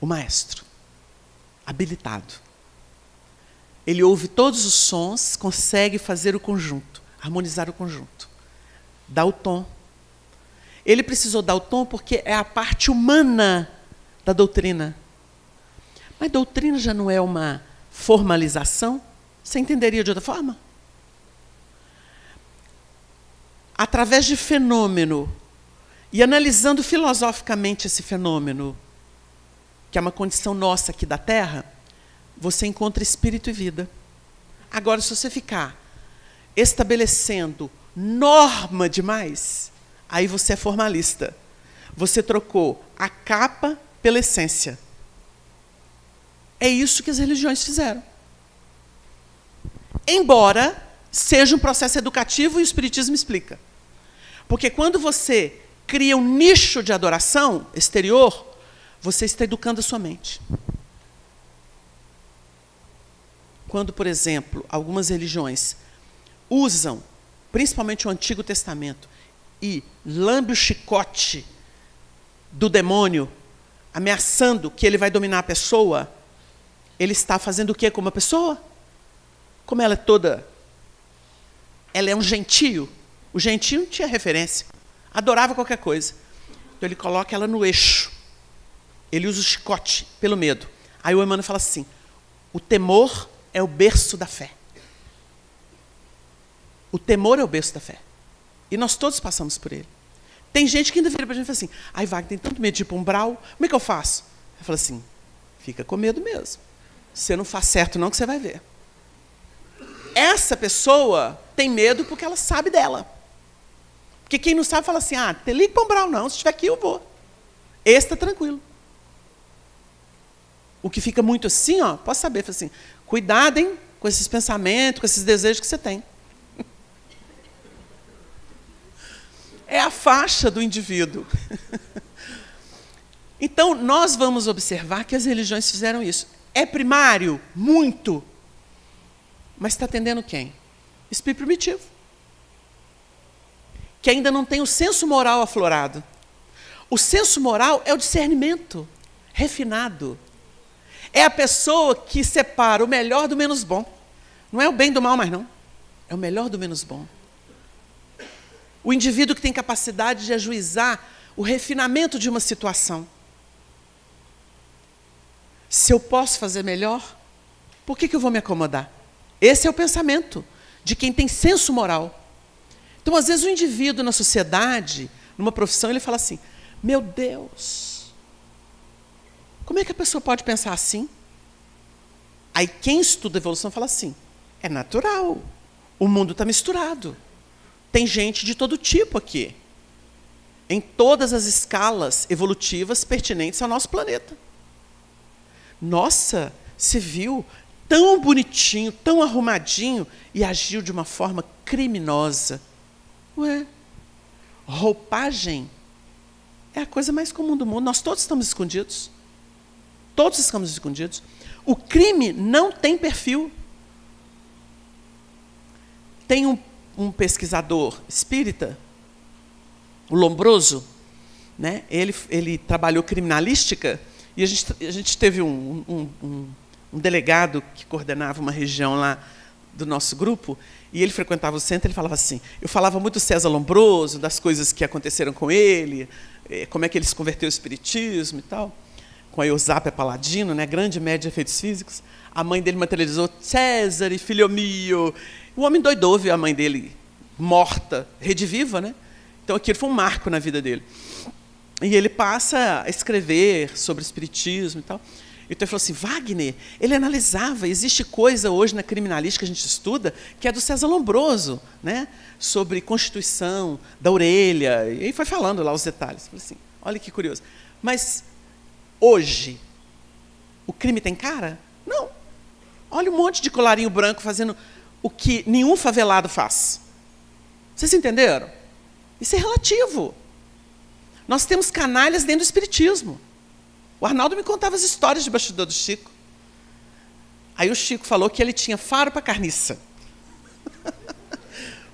O maestro. Habilitado. Ele ouve todos os sons, consegue fazer o conjunto, harmonizar o conjunto. Dá o tom. Ele precisou dar o tom porque é a parte humana da doutrina. Mas doutrina já não é uma formalização? Você entenderia de outra forma? Através de fenômeno, e analisando filosoficamente esse fenômeno, que é uma condição nossa aqui da Terra, você encontra espírito e vida. Agora, se você ficar estabelecendo norma demais, aí você é formalista. Você trocou a capa pela essência. É isso que as religiões fizeram. Embora seja um processo educativo, e o Espiritismo explica. Porque quando você cria um nicho de adoração exterior, você está educando a sua mente. Quando, por exemplo, algumas religiões usam, principalmente o Antigo Testamento, e lambe o chicote do demônio, ameaçando que ele vai dominar a pessoa, ele está fazendo o quê com uma pessoa? Como ela é toda... Ela é um gentio. O gentio não tinha referência. Adorava qualquer coisa. Então ele coloca ela no eixo. Ele usa o chicote pelo medo. Aí o Emmanuel fala assim, o temor é o berço da fé. O temor é o berço da fé. E nós todos passamos por ele. Tem gente que ainda vira para a gente e fala assim, Wagner, tem tanto medo de ir para um umbral, como é que eu faço? Eu falo assim, fica com medo mesmo. Você não faz certo não, que você vai ver. Essa pessoa tem medo porque ela sabe dela. Porque quem não sabe fala assim, tem liga para um umbral não, se estiver aqui eu vou. Esse está tranquilo. O que fica muito assim, posso saber, fala assim, cuidado, hein, com esses pensamentos, com esses desejos que você tem. É a faixa do indivíduo. Então, nós vamos observar que as religiões fizeram isso. É primário? Muito. Mas está atendendo quem? Espírito primitivo. Que ainda não tem o senso moral aflorado. O senso moral é o discernimento refinado. É a pessoa que separa o melhor do menos bom. Não é o bem do mal mais não. É o melhor do menos bom. O indivíduo que tem capacidade de ajuizar o refinamento de uma situação. Se eu posso fazer melhor, por que eu vou me acomodar? Esse é o pensamento de quem tem senso moral. Então, às vezes, o indivíduo na sociedade, numa profissão, ele fala assim, meu Deus, como é que a pessoa pode pensar assim? Aí quem estuda evolução fala assim, é natural, o mundo está misturado. Tem gente de todo tipo aqui, em todas as escalas evolutivas pertinentes ao nosso planeta. Nossa, se viu tão bonitinho, tão arrumadinho e agiu de uma forma criminosa. Ué, roupagem é a coisa mais comum do mundo. Nós todos estamos escondidos. Todos estamos escondidos. O crime não tem perfil. Tem um pesquisador espírita, o Lombroso, né? Ele trabalhou criminalística e a gente teve um delegado que coordenava uma região lá do nosso grupo, e ele frequentava o centro, ele falava assim, eu falava muito do César Lombroso, das coisas que aconteceram com ele, como é que ele se converteu ao espiritismo e tal, com a Eusápia Paladino, né, grande média de efeitos físicos. A mãe dele materializou, César e filho mio. O homem doidou, viu a mãe dele morta, rediviva, né? Então aquilo foi um marco na vida dele. E ele passa a escrever sobre espiritismo e tal. Então ele falou assim, Wagner, ele analisava, existe coisa hoje na criminalística que a gente estuda, que é do César Lombroso, né? Sobre constituição da orelha, e aí foi falando lá os detalhes. Eu falei assim, olha que curioso. Mas hoje, o crime tem cara? Não. Olha um monte de colarinho branco fazendo o que nenhum favelado faz. Vocês entenderam? Isso é relativo. Nós temos canalhas dentro do espiritismo. O Arnaldo me contava as histórias de bastidor do Chico. Aí o Chico falou que ele tinha faro para carniça.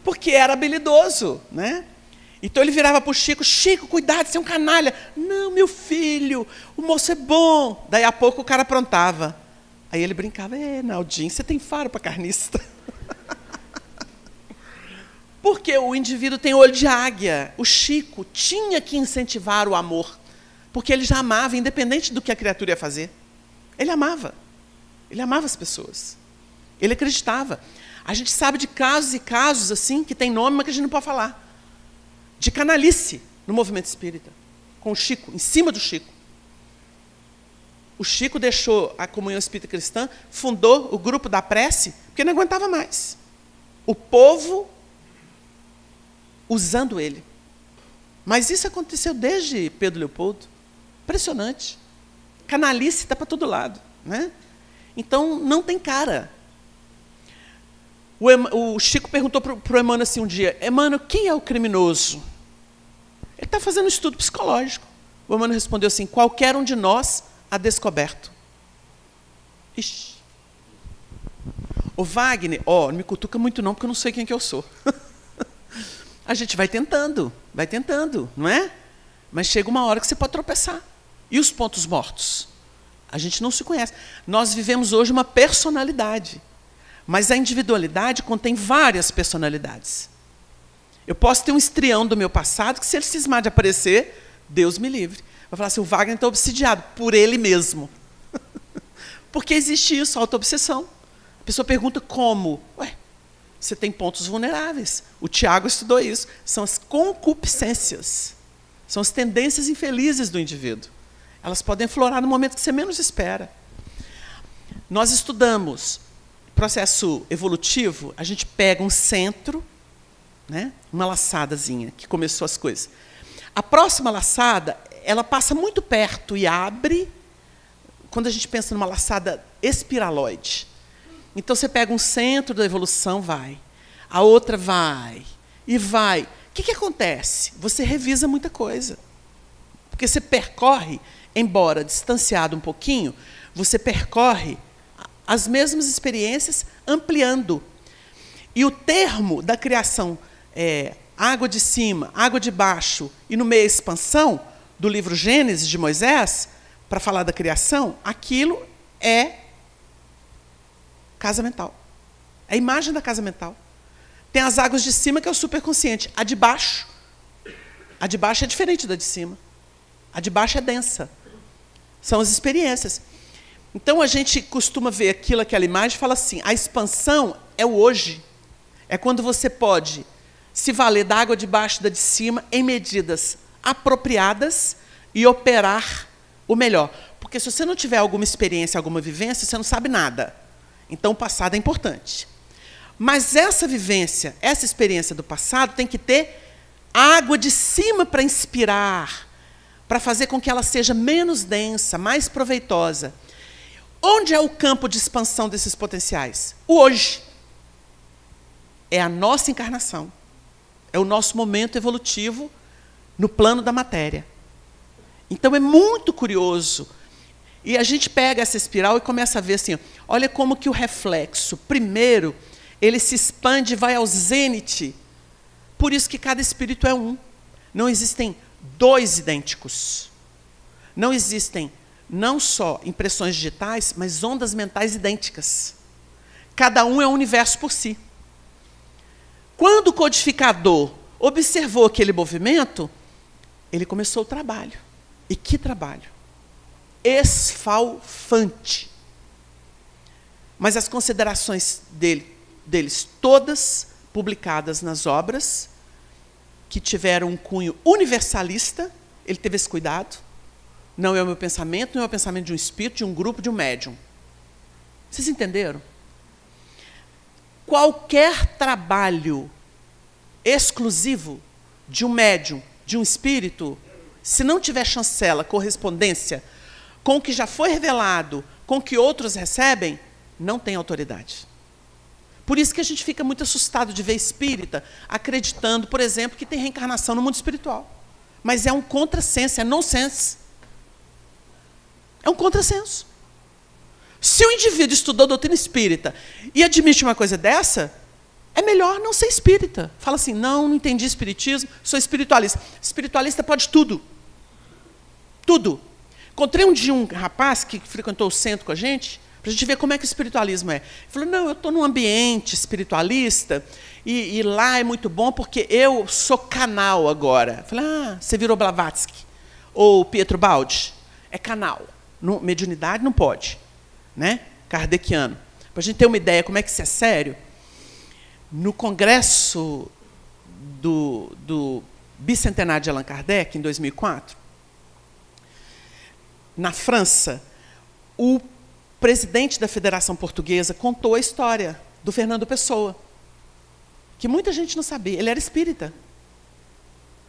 Porque era habilidoso, né? Então ele virava para o Chico, Chico, cuidado, você é um canalha. Não, meu filho, o moço é bom. Daí a pouco o cara aprontava. Aí ele brincava, Naldinho, você tem faro para carniça. Porque o indivíduo tem olho de águia. O Chico tinha que incentivar o amor. Porque ele já amava, independente do que a criatura ia fazer. Ele amava. Ele amava as pessoas. Ele acreditava. A gente sabe de casos e casos assim, que tem nome, mas que a gente não pode falar. De canalice no movimento espírita. Com o Chico, em cima do Chico. O Chico deixou a Comunhão Espírita Cristã, fundou o grupo da prece, porque não aguentava mais. O povo usando ele. Mas isso aconteceu desde Pedro Leopoldo. Impressionante. Canalice está para todo lado, né? Então, não tem cara. O Chico perguntou para o Emmanuel assim um dia, Emmanuel, quem é o criminoso? Ele está fazendo um estudo psicológico. O Emmanuel respondeu assim, qualquer um de nós a descoberto. Ixi. O Wagner, não me cutuca muito não, porque eu não sei quem que eu sou. A gente vai tentando, não é? Mas chega uma hora que você pode tropeçar. E os pontos mortos? A gente não se conhece. Nós vivemos hoje uma personalidade, mas a individualidade contém várias personalidades. Eu posso ter um estrião do meu passado que, se ele cismar de aparecer, Deus me livre. Vai falar assim, o Wagner está obsidiado por ele mesmo. Porque existe isso, autoobsessão. A pessoa pergunta como? Você tem pontos vulneráveis. O Tiago estudou isso. São as concupiscências. São as tendências infelizes do indivíduo. Elas podem florar no momento que você menos espera. Nós estudamos processo evolutivo, a gente pega um centro, né, uma laçadazinha que começou as coisas. A próxima laçada, ela passa muito perto e abre, quando a gente pensa numa laçada espiraloide. Então, você pega um centro da evolução, vai. A outra vai. E vai. O que acontece? Você revisa muita coisa. Porque você percorre, embora distanciado um pouquinho, você percorre as mesmas experiências ampliando. E o termo da criação, água de cima, água de baixo, e no meio a expansão, do livro Gênesis de Moisés, para falar da criação, aquilo é casa mental. É a imagem da casa mental. Tem as águas de cima, que é o superconsciente. A de baixo é diferente da de cima. A de baixo é densa. São as experiências. Então, a gente costuma ver aquela imagem e fala assim, a expansão é o hoje. É quando você pode se valer da água de baixo e da de cima em medidas apropriadas e operar o melhor. Porque se você não tiver alguma experiência, alguma vivência, você não sabe nada. Então, o passado é importante. Mas essa vivência, essa experiência do passado tem que ter água de cima para inspirar, para fazer com que ela seja menos densa, mais proveitosa. Onde é o campo de expansão desses potenciais? O hoje. É a nossa encarnação. É o nosso momento evolutivo no plano da matéria. Então, é muito curioso. E a gente pega essa espiral e começa a ver assim, olha como que o reflexo, primeiro, ele se expande e vai ao zênite. Por isso que cada espírito é um. Não existem dois idênticos. Não existem não só impressões digitais, mas ondas mentais idênticas. Cada um é um universo por si. Quando o codificador observou aquele movimento, ele começou o trabalho. E que trabalho? Esfalfante. Mas as considerações deles, todas publicadas nas obras, que tiveram um cunho universalista, ele teve esse cuidado. Não é o meu pensamento, não é o pensamento de um espírito, de um grupo, de um médium. Vocês entenderam? Qualquer trabalho exclusivo de um médium, de um espírito, se não tiver chancela, correspondência com o que já foi revelado, com o que outros recebem, não tem autoridade. Por isso que a gente fica muito assustado de ver espírita acreditando, por exemplo, que tem reencarnação no mundo espiritual. Mas é um contrassenso, é nonsense. É um contrassenso. Se o indivíduo estudou doutrina espírita e admite uma coisa dessa, é melhor não ser espírita. Fala assim, não entendi espiritismo, sou espiritualista. Espiritualista pode tudo. Tudo. Encontrei um dia um rapaz que frequentou o centro com a gente, para a gente ver como é que o espiritualismo é. Ele falou, não, eu estou num ambiente espiritualista e lá é muito bom porque eu sou canal agora. Eu falei, você virou Blavatsky ou Pietro Baldi? É canal. Mediunidade não pode. Né? Kardeciano. Para a gente ter uma ideia como é que isso é sério, no congresso do bicentenário de Allan Kardec, em 2004, na França, o presidente da Federação Portuguesa contou a história do Fernando Pessoa, que muita gente não sabia. Ele era espírita.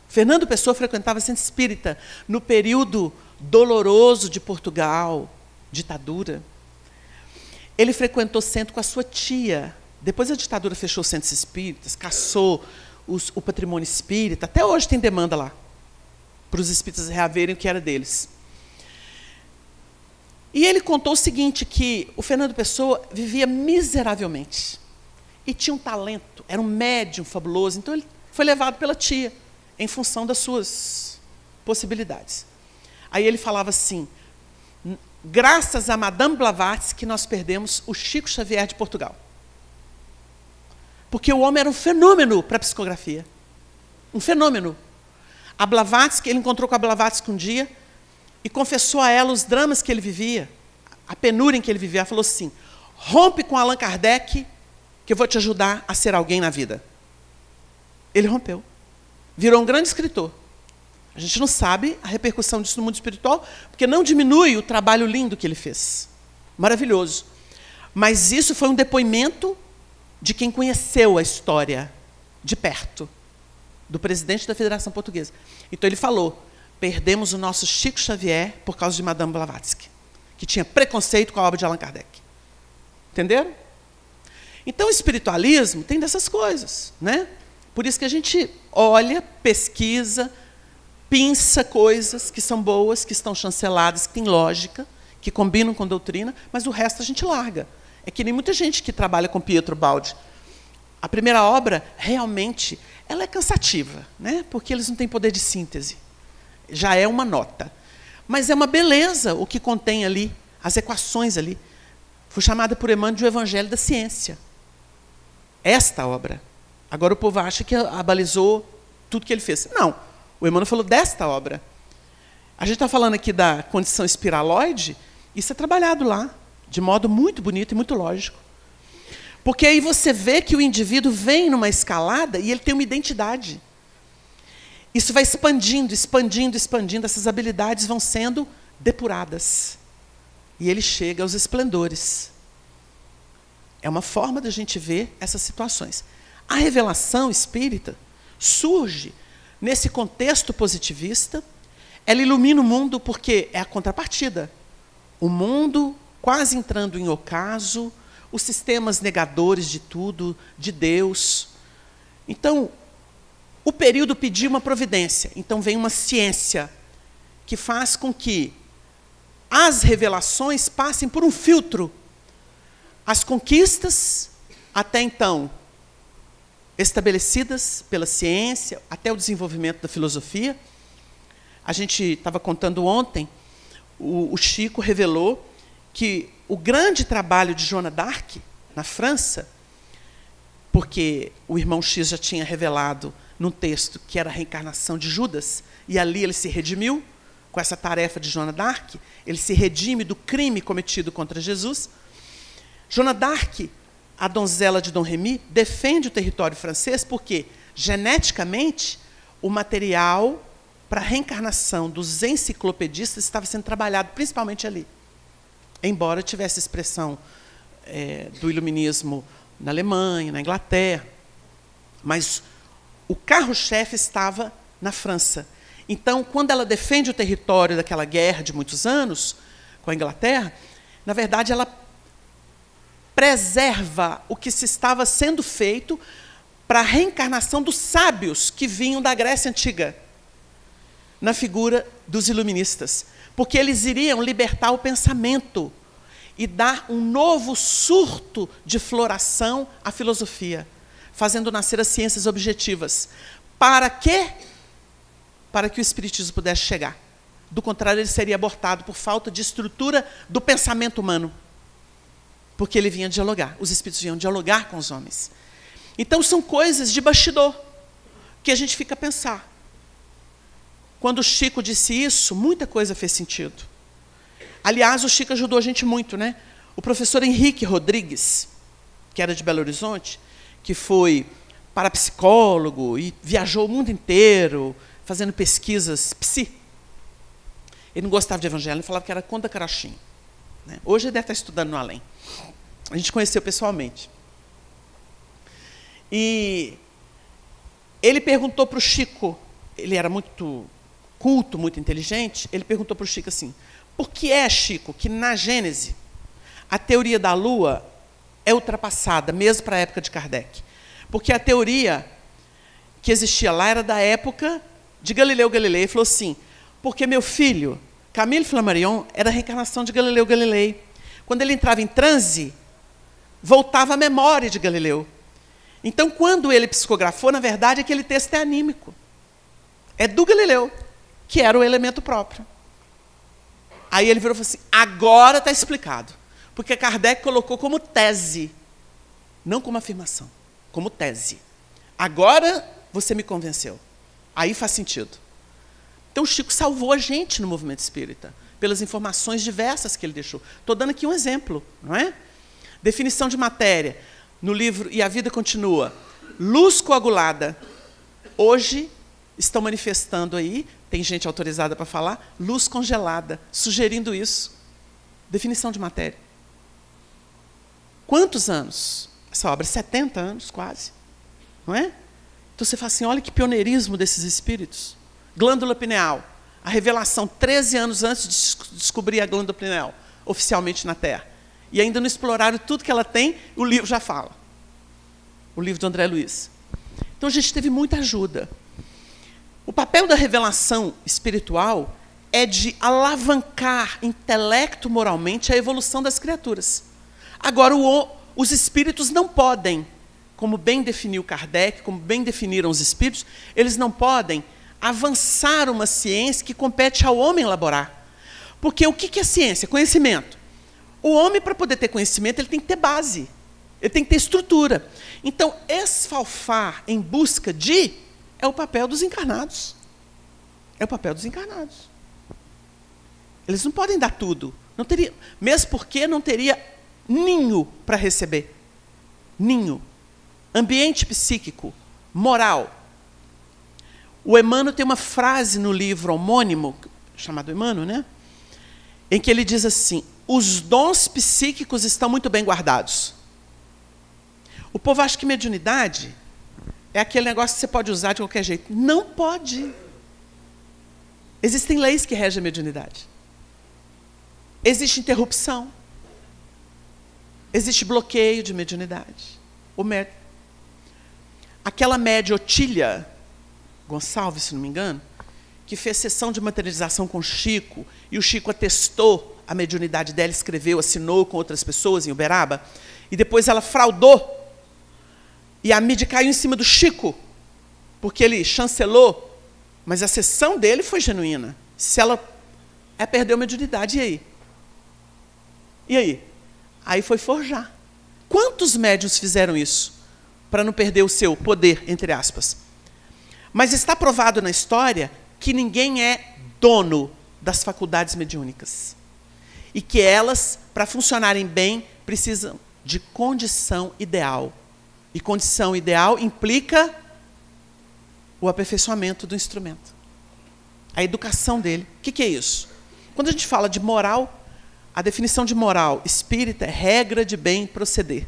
Fernando Pessoa frequentava centro espírita no período doloroso de Portugal, ditadura. Ele frequentou centro com a sua tia. Depois a ditadura fechou os centros espíritas, caçou o patrimônio espírita. Até hoje tem demanda lá, para os espíritas reaverem o que era deles. E ele contou o seguinte, que o Fernando Pessoa vivia miseravelmente. E tinha um talento, era um médium fabuloso. Então, ele foi levado pela tia, em função das suas possibilidades. Aí ele falava assim, graças a Madame Blavatsky que nós perdemos o Chico Xavier de Portugal. Porque o homem era um fenômeno para a psicografia. Um fenômeno. A Blavatsky, ele encontrou com a Blavatsky um dia e confessou a ela os dramas que ele vivia, a penúria em que ele vivia. Ela falou assim, rompe com Allan Kardec, que eu vou te ajudar a ser alguém na vida. Ele rompeu. Virou um grande escritor. A gente não sabe a repercussão disso no mundo espiritual, porque não diminui o trabalho lindo que ele fez. Maravilhoso. Mas isso foi um depoimento de quem conheceu a história de perto, do presidente da Federação Portuguesa. Então ele falou, perdemos o nosso Chico Xavier por causa de Madame Blavatsky, que tinha preconceito com a obra de Allan Kardec. Entenderam? Então o espiritualismo tem dessas coisas, né? Por isso que a gente olha, pesquisa, pinça coisas que são boas, que estão chanceladas, que têm lógica, que combinam com doutrina, mas o resto a gente larga. É que nem muita gente que trabalha com Pietro Baldi. a primeira obra, realmente, ela é cansativa, né? Porque eles não têm poder de síntese. Já é uma nota. Mas é uma beleza o que contém ali, as equações ali. Foi chamada por Emmanuel de o Evangelho da Ciência. Esta obra. Agora o povo acha que abalizou tudo que ele fez. Não, o Emmanuel falou desta obra. A gente está falando aqui da condição espiraloide, isso é trabalhado lá, de modo muito bonito e muito lógico. Porque aí você vê que o indivíduo vem numa escalada e ele tem uma identidade. Isso vai expandindo, expandindo, expandindo, essas habilidades vão sendo depuradas. E ele chega aos esplendores. É uma forma da gente ver essas situações. A revelação espírita surge nesse contexto positivista. Ela ilumina o mundo porque é a contrapartida. O mundo quase entrando em ocaso, os sistemas negadores de tudo, de Deus. Então, o período pediu uma providência. Então vem uma ciência que faz com que as revelações passem por um filtro. As conquistas, até então, estabelecidas pela ciência, até o desenvolvimento da filosofia. A gente estava contando ontem, o Chico revelou que o grande trabalho de Joana d'Arc, na França, porque o irmão X já tinha revelado num texto que era a reencarnação de Judas, e ali ele se redimiu, com essa tarefa de Joana d'Arc, ele se redime do crime cometido contra Jesus. Joana d'Arc, a donzela de Dom Remy, defende o território francês porque, geneticamente, o material para a reencarnação dos enciclopedistas estava sendo trabalhado principalmente ali. Embora tivesse expressão do iluminismo na Alemanha, na Inglaterra, mas o carro-chefe estava na França. Então, quando ela defende o território daquela guerra de muitos anos com a Inglaterra, na verdade, ela preserva o que se estava sendo feito para a reencarnação dos sábios que vinham da Grécia Antiga, na figura dos iluministas, porque eles iriam libertar o pensamento e dar um novo surto de floração à filosofia, fazendo nascer as ciências objetivas. Para quê? Para que o espiritismo pudesse chegar. Do contrário, ele seria abortado por falta de estrutura do pensamento humano. Porque ele vinha dialogar, os espíritos vinham dialogar com os homens. Então, são coisas de bastidor que a gente fica a pensar. Quando o Chico disse isso, muita coisa fez sentido. Aliás, o Chico ajudou a gente muito, né? O professor Henrique Rodrigues, que era de Belo Horizonte, que foi parapsicólogo e viajou o mundo inteiro, fazendo pesquisas psi. Ele não gostava de evangelho, ele falava que era contra carachim. Né? Hoje ele deve estar estudando no além. A gente conheceu pessoalmente. E ele perguntou para o Chico, ele era muito culto, muito inteligente, ele perguntou para o Chico assim, por que é, Chico, que na Gênese a teoria da Lua é ultrapassada, mesmo para a época de Kardec? Porque a teoria que existia lá era da época de Galileu Galilei. Ele falou assim, porque meu filho, Camille Flammarion, era a reencarnação de Galileu Galilei. Quando ele entrava em transe, voltava a memória de Galileu. Então, quando ele psicografou, na verdade, aquele texto é anímico. É do Galileu, que era o elemento próprio. Aí ele virou e falou assim, agora está explicado. Porque Kardec colocou como tese, não como afirmação, como tese. Agora você me convenceu. Aí faz sentido. Então, o Chico salvou a gente no movimento espírita, pelas informações diversas que ele deixou. Estou dando aqui um exemplo, não é? Definição de matéria. No livro E a Vida Continua. Luz coagulada. Hoje estão manifestando aí, tem gente autorizada para falar, luz congelada, sugerindo isso. Definição de matéria. Quantos anos? Essa obra, 70 anos, quase. Não é? Então você fala assim, olha que pioneirismo desses espíritos. Glândula pineal. A revelação 13 anos antes de descobrir a glândula pineal, oficialmente na Terra. E ainda não exploraram tudo que ela tem, o livro já fala. O livro do André Luiz. Então a gente teve muita ajuda. O papel da revelação espiritual é de alavancar intelecto moralmente a evolução das criaturas. Agora, os espíritos não podem, como bem definiu Kardec, como bem definiram os espíritos, eles não podem avançar uma ciência que compete ao homem elaborar. Porque o que é ciência? Conhecimento. O homem, para poder ter conhecimento, ele tem que ter base, ele tem que ter estrutura. Então, esfalfar em busca de é o papel dos encarnados. É o papel dos encarnados. Eles não podem dar tudo. Não teria, mesmo porque não teria ninho para receber. Ninho. Ambiente psíquico, moral. O Emmanuel tem uma frase no livro homônimo, chamado Emmanuel, né? Em que ele diz assim: os dons psíquicos estão muito bem guardados. O povo acha que mediunidade é aquele negócio que você pode usar de qualquer jeito. Não pode. Existem leis que regem a mediunidade. Existe interrupção. Existe bloqueio de mediunidade. Aquela média Otília Gonçalves, se não me engano, que fez sessão de materialização com Chico, e o Chico atestou a mediunidade dela, escreveu, assinou com outras pessoas em Uberaba, e depois ela fraudou, e a mídia caiu em cima do Chico, porque ele chancelou, mas a sessão dele foi genuína. Se ela perdeu a mediunidade, e aí? E aí? Aí foi forjar. Quantos médiuns fizeram isso? Para não perder o seu poder, entre aspas. Mas está provado na história que ninguém é dono das faculdades mediúnicas. E que elas, para funcionarem bem, precisam de condição ideal. E condição ideal implica o aperfeiçoamento do instrumento. A educação dele. O que é isso? Quando a gente fala de moral, a definição de moral espírita é regra de bem proceder.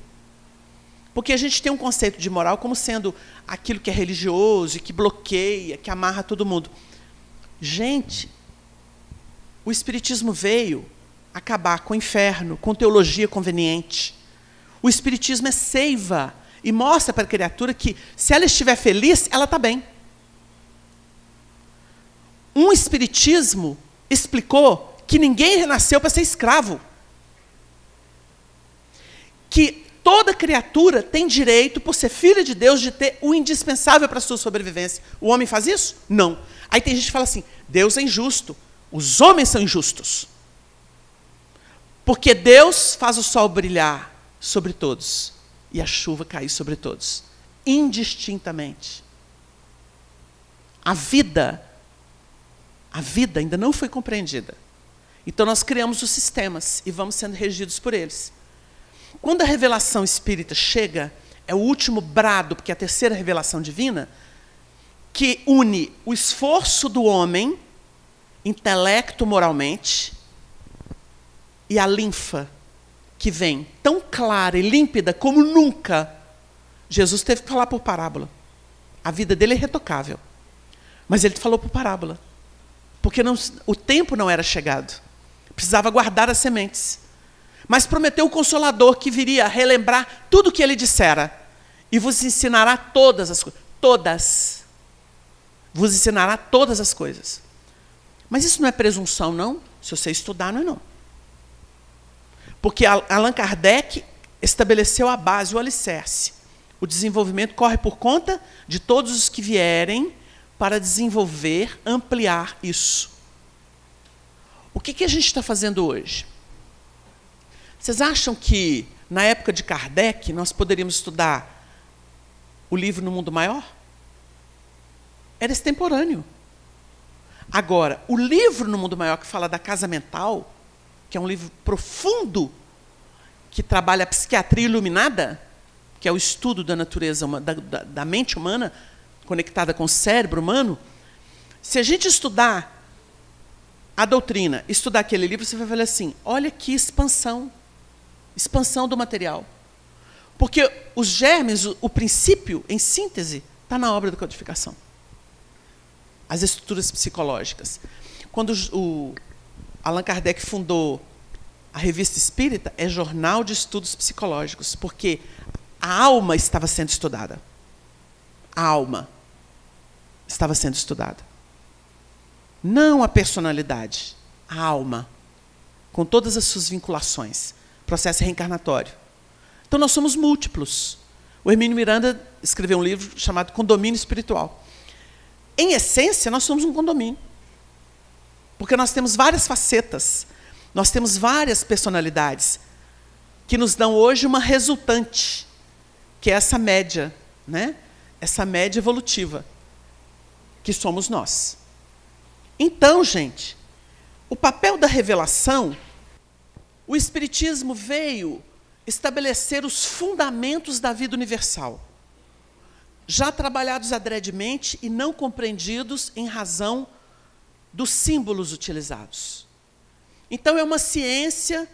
Porque a gente tem um conceito de moral como sendo aquilo que é religioso, e que bloqueia, que amarra todo mundo. Gente, o Espiritismo veio acabar com o inferno, com teologia conveniente. O Espiritismo é seiva e mostra para a criatura que, se ela estiver feliz, ela está bem. Um Espiritismo explicou que ninguém renasceu para ser escravo. Que toda criatura tem direito, por ser filha de Deus, de ter o indispensável para a sua sobrevivência. O homem faz isso? Não. Aí tem gente que fala assim, Deus é injusto, os homens são injustos. Porque Deus faz o sol brilhar sobre todos e a chuva cair sobre todos, indistintamente. A vida ainda não foi compreendida. Então nós criamos os sistemas e vamos sendo regidos por eles. Quando a revelação espírita chega, é o último brado, porque é a terceira revelação divina, que une o esforço do homem, intelecto, moralmente, e a linfa, que vem tão clara e límpida como nunca. Jesus teve que falar por parábola. A vida dele é irretocável. Mas ele falou por parábola. Porque o tempo não era chegado. Precisava guardar as sementes. Mas prometeu o Consolador que viria a relembrar tudo o que ele dissera. E vos ensinará todas as coisas. Todas. Vos ensinará todas as coisas. Mas isso não é presunção, não? Se você estudar, não é não. Porque Allan Kardec estabeleceu a base, o alicerce. O desenvolvimento corre por conta de todos os que vierem para desenvolver, ampliar isso. O que a gente está fazendo hoje? Vocês acham que, na época de Kardec, nós poderíamos estudar o livro No Mundo Maior? Era extemporâneo. Agora, o livro No Mundo Maior, que fala da casa mental, que é um livro profundo, que trabalha a psiquiatria iluminada, que é o estudo da natureza, da mente humana, conectada com o cérebro humano. Se a gente estudar a doutrina, estudar aquele livro, você vai falar assim, olha que expansão do material. Porque os germes, o princípio, em síntese, está na obra da codificação. As estruturas psicológicas. Quando o Allan Kardec fundou a Revista Espírita, é jornal de estudos psicológicos, porque a alma estava sendo estudada. A alma estava sendo estudada. Não a personalidade, a alma, com todas as suas vinculações, processo reencarnatório. Então nós somos múltiplos. O Hermínio Miranda escreveu um livro chamado Condomínio Espiritual. Em essência, nós somos um condomínio. Porque nós temos várias facetas, nós temos várias personalidades, que nos dão hoje uma resultante, que é essa média, né? Essa média evolutiva, que somos nós. Então, gente, o papel da revelação, o Espiritismo veio estabelecer os fundamentos da vida universal, já trabalhados adredemente e não compreendidos em razão dos símbolos utilizados. Então, é uma ciência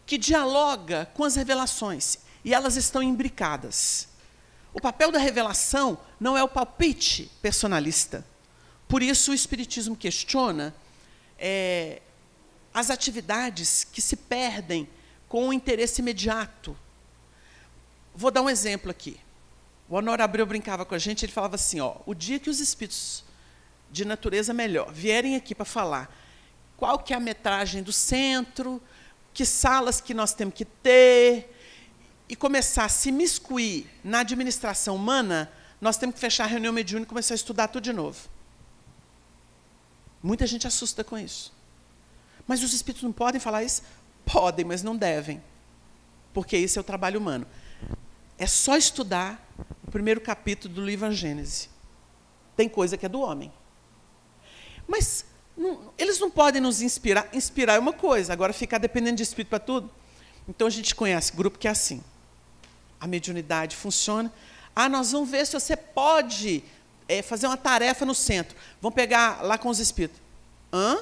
que dialoga com as revelações, e elas estão imbricadas. O papel da revelação não é o palpite personalista. Por isso, o Espiritismo questiona as atividades que se perdem com o interesse imediato. Vou dar um exemplo aqui. O Honório Abreu brincava com a gente, ele falava assim, ó, o dia que os espíritos de natureza melhor vierem aqui para falar qual que é a metragem do centro, que salas que nós temos que ter, e começar a se imiscuir na administração humana, nós temos que fechar a reunião mediúnica e começar a estudar tudo de novo. Muita gente assusta com isso. Mas os espíritos não podem falar isso? Podem, mas não devem. Porque isso é o trabalho humano. É só estudar o primeiro capítulo do livro A Gênese. Tem coisa que é do homem. Mas eles não podem nos inspirar. Inspirar é uma coisa, agora ficar dependendo de espírito para tudo. Então, a gente conhece grupo que é assim. A mediunidade funciona. Ah, nós vamos ver se você pode fazer uma tarefa no centro. Vamos pegar lá com os espíritos. Hã?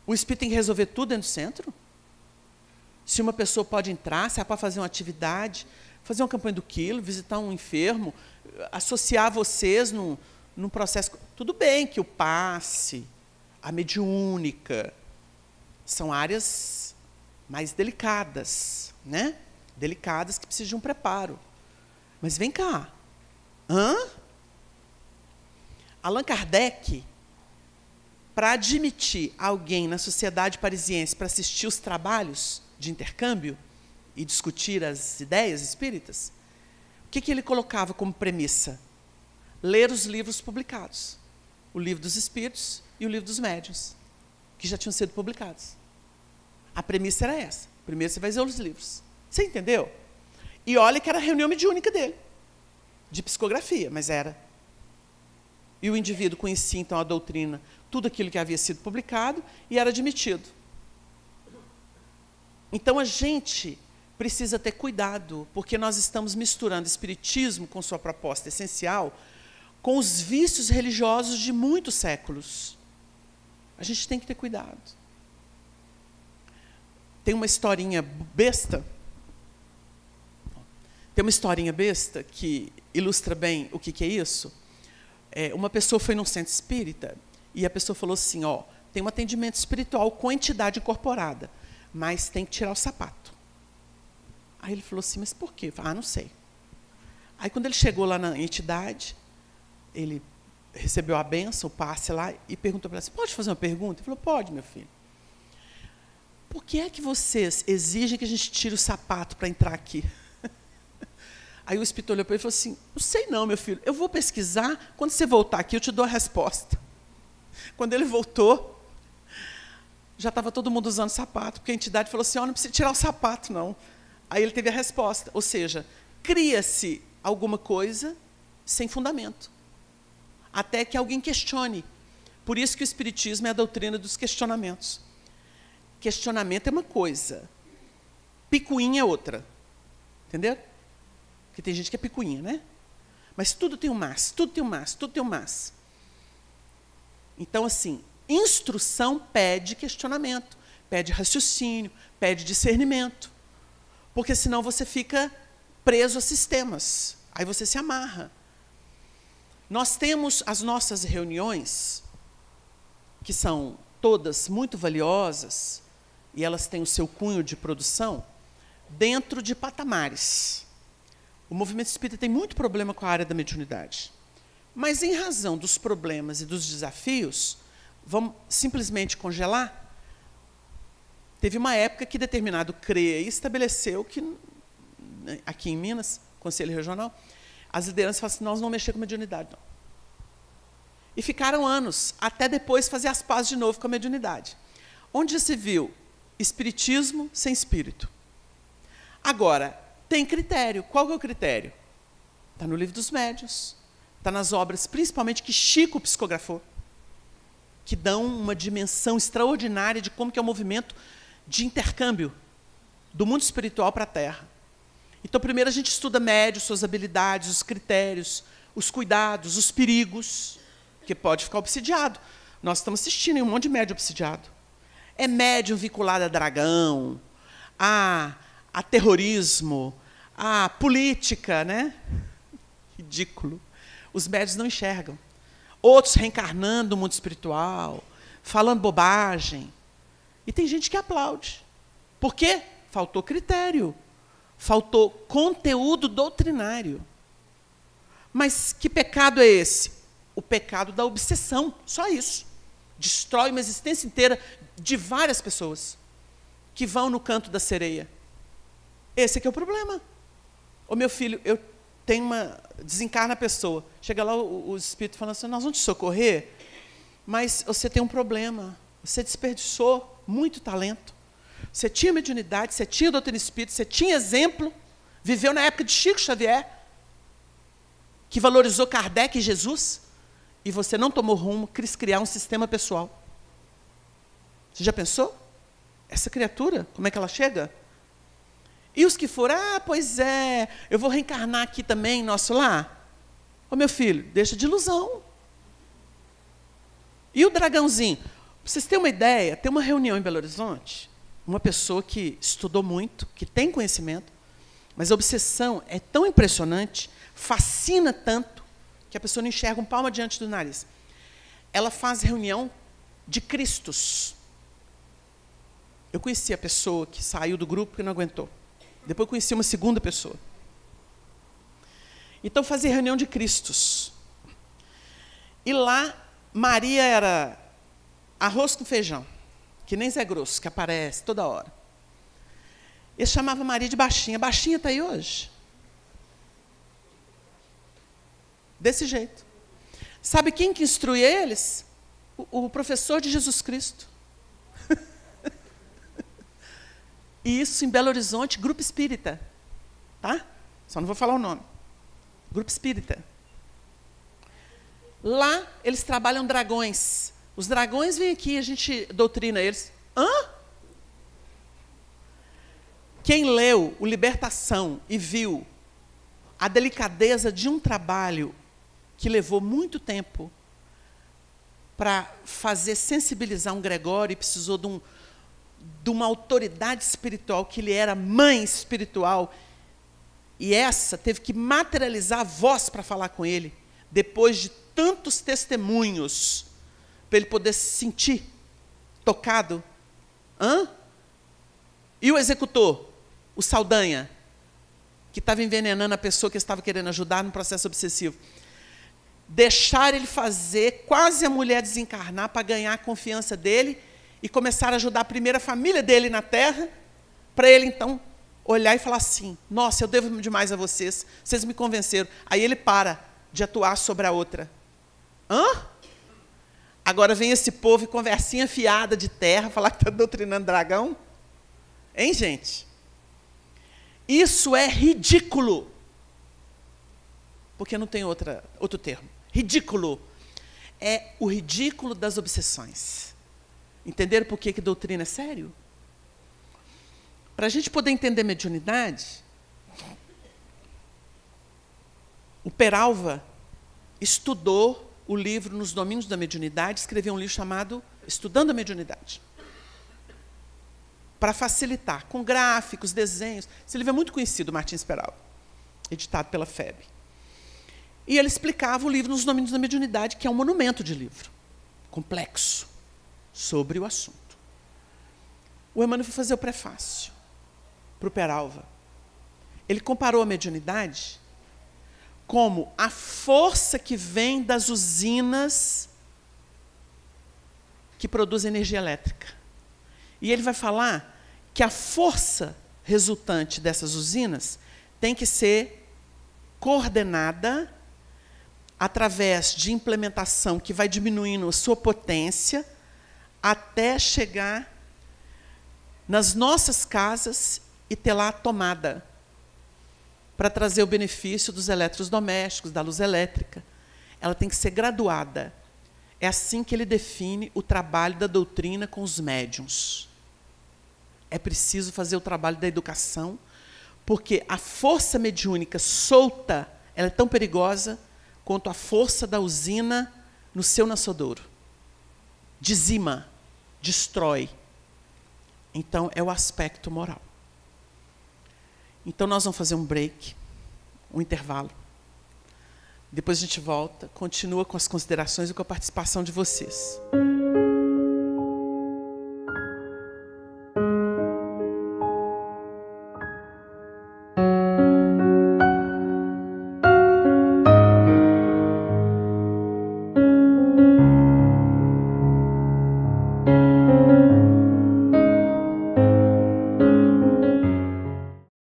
O espírito tem que resolver tudo dentro do centro? Se uma pessoa pode entrar, se ela pode fazer uma atividade, fazer uma campanha do quilo, visitar um enfermo, associar vocês num processo... Tudo bem que o passe, a mediúnica, são áreas mais delicadas, né? Delicadas que precisam de um preparo. Mas vem cá. Allan Kardec, para admitir alguém na sociedade parisiense para assistir os trabalhos de intercâmbio e discutir as ideias espíritas, o que ele colocava como premissa? Ler os livros publicados. O livro dos espíritos e o livro dos médiuns, que já tinham sido publicados. A premissa era essa. Primeiro você vai ler os livros. Você entendeu? E olha que era a reunião mediúnica dele, de psicografia, mas era. E o indivíduo conhecia, então, a doutrina, tudo aquilo que havia sido publicado, e era admitido. Então, a gente precisa ter cuidado, porque nós estamos misturando espiritismo com sua proposta essencial com os vícios religiosos de muitos séculos. A gente tem que ter cuidado. Tem uma historinha besta. Tem uma historinha besta que ilustra bem o que é isso. Uma pessoa foi num centro espírita e a pessoa falou assim, ó, tem um atendimento espiritual com entidade incorporada, mas tem que tirar o sapato. Aí ele falou assim, mas por quê? Ah, não sei. Aí, quando ele chegou lá na entidade, ele recebeu a bênção, o passe lá, e perguntou para ela, pode fazer uma pergunta? Ele falou, pode, meu filho. Por que é que vocês exigem que a gente tire o sapato para entrar aqui? Aí o espírito olhou para ele e falou assim, não sei não, meu filho, eu vou pesquisar, quando você voltar aqui eu te dou a resposta. Quando ele voltou, já estava todo mundo usando sapato, porque a entidade falou assim, não precisa tirar o sapato, não. Aí ele teve a resposta, ou seja, cria-se alguma coisa sem fundamento, até que alguém questione. Por isso que o espiritismo é a doutrina dos questionamentos. Questionamento é uma coisa, picuinha é outra. Entendeu? Porque tem gente que é picuinha, né? Mas tudo tem um mas, tudo tem um mas, tudo tem um mas. Então, assim, instrução pede questionamento, pede raciocínio, pede discernimento. Porque senão você fica preso a sistemas. Aí você se amarra. Nós temos as nossas reuniões, que são todas muito valiosas, e elas têm o seu cunho de produção, dentro de patamares. O movimento espírita tem muito problema com a área da mediunidade. Mas, em razão dos problemas e dos desafios, vamos simplesmente congelar? Teve uma época que determinado CREA estabeleceu que aqui em Minas, Conselho Regional, as lideranças falaram assim, nós não mexemos com mediunidade, não. E ficaram anos, até depois fazer as pazes de novo com a mediunidade. Onde já se viu espiritismo sem espírito? Agora, tem critério. Qual que é o critério? Está no Livro dos Médiuns, está nas obras, principalmente, que Chico psicografou, que dão uma dimensão extraordinária de como que é o movimento de intercâmbio do mundo espiritual para a Terra. Então, primeiro a gente estuda médios, suas habilidades, os critérios, os cuidados, os perigos, que pode ficar obsidiado. Nós estamos assistindo um monte de médium obsidiado. É médium vinculado a dragão, a terrorismo, a política, né? Ridículo. Os médios não enxergam. Outros reencarnando no mundo espiritual, falando bobagem. E tem gente que aplaude. Por quê? Faltou critério. Faltou conteúdo doutrinário. Mas que pecado é esse? O pecado da obsessão. Só isso. Destrói uma existência inteira de várias pessoas que vão no canto da sereia. Esse é que é o problema. Ô, meu filho, eu tenho uma... Desencarna a pessoa. Chega lá o espírito falando assim, nós vamos te socorrer, mas você tem um problema. Você desperdiçou muito talento. Você tinha mediunidade, você tinha doutrina espírita, você tinha exemplo, viveu na época de Chico Xavier, que valorizou Kardec e Jesus, e você não tomou rumo, quis criar um sistema pessoal. Você já pensou? Essa criatura, como é que ela chega? E os que foram, pois é, eu vou reencarnar aqui também, nosso lar. Ô, meu filho, deixa de ilusão. E o dragãozinho? Para vocês terem uma ideia, tem uma reunião em Belo Horizonte, uma pessoa que estudou muito, que tem conhecimento, mas a obsessão é tão impressionante, fascina tanto, que a pessoa não enxerga um palmo diante do nariz. Ela faz reunião de Cristos. Eu conheci a pessoa que saiu do grupo porque não aguentou. Depois conheci uma segunda pessoa. Então, fazia reunião de Cristos. E lá, Maria era arroz com feijão, que nem Zé Grosso, que aparece toda hora. Ele chamava Maria de Baixinha. Baixinha está aí hoje. Desse jeito. Sabe quem que instrui eles? O professor de Jesus Cristo. E isso em Belo Horizonte, Grupo Espírita. Tá? Só não vou falar o nome. Grupo Espírita. Lá, eles trabalham dragões. Os dragões vêm aqui, a gente doutrina eles. Hã? Quem leu o Libertação e viu a delicadeza de um trabalho que levou muito tempo para fazer sensibilizar um Gregório e precisou de uma autoridade espiritual, que ele era mãe espiritual, e essa teve que materializar a voz para falar com ele, depois de tantos testemunhos, para ele poder se sentir tocado. Hã? E o executor, o Saldanha, que estava envenenando a pessoa que estava querendo ajudar no processo obsessivo. Deixar ele fazer, quase a mulher desencarnar, para ganhar a confiança dele, e começar a ajudar a primeira família dele na Terra, para ele, então, olhar e falar assim, nossa, eu devo demais a vocês, vocês me convenceram. Aí ele para de atuar sobre a outra. Hã? Agora vem esse povo e conversinha fiada de terra, falar que está doutrinando dragão? Hein, gente? Isso é ridículo. Porque não tem outro termo. Ridículo. É o ridículo das obsessões. Entenderam por que doutrina é sério? Para a gente poder entender mediunidade, o Peralva estudou o livro Nos Domínios da Mediunidade, escreveu um livro chamado Estudando a Mediunidade. Para facilitar, com gráficos, desenhos. Esse livro é muito conhecido, Martins Peralva, editado pela FEB. E ele explicava o livro Nos Domínios da Mediunidade, que é um monumento de livro, complexo, sobre o assunto. O Emmanuel foi fazer o prefácio para o Peralva. Ele comparou a mediunidade como a força que vem das usinas que produzem energia elétrica. E ele vai falar que a força resultante dessas usinas tem que ser coordenada através de implementação que vai diminuindo a sua potência até chegar nas nossas casas e ter lá a tomada para trazer o benefício dos eletrodomésticos, da luz elétrica. Ela tem que ser graduada. É assim que ele define o trabalho da doutrina com os médiuns. É preciso fazer o trabalho da educação, porque a força mediúnica solta, ela é tão perigosa quanto a força da usina no seu nascedouro. Dizima, destrói. Então, é o aspecto moral. Então, nós vamos fazer um break, um intervalo. Depois a gente volta, continua com as considerações e com a participação de vocês.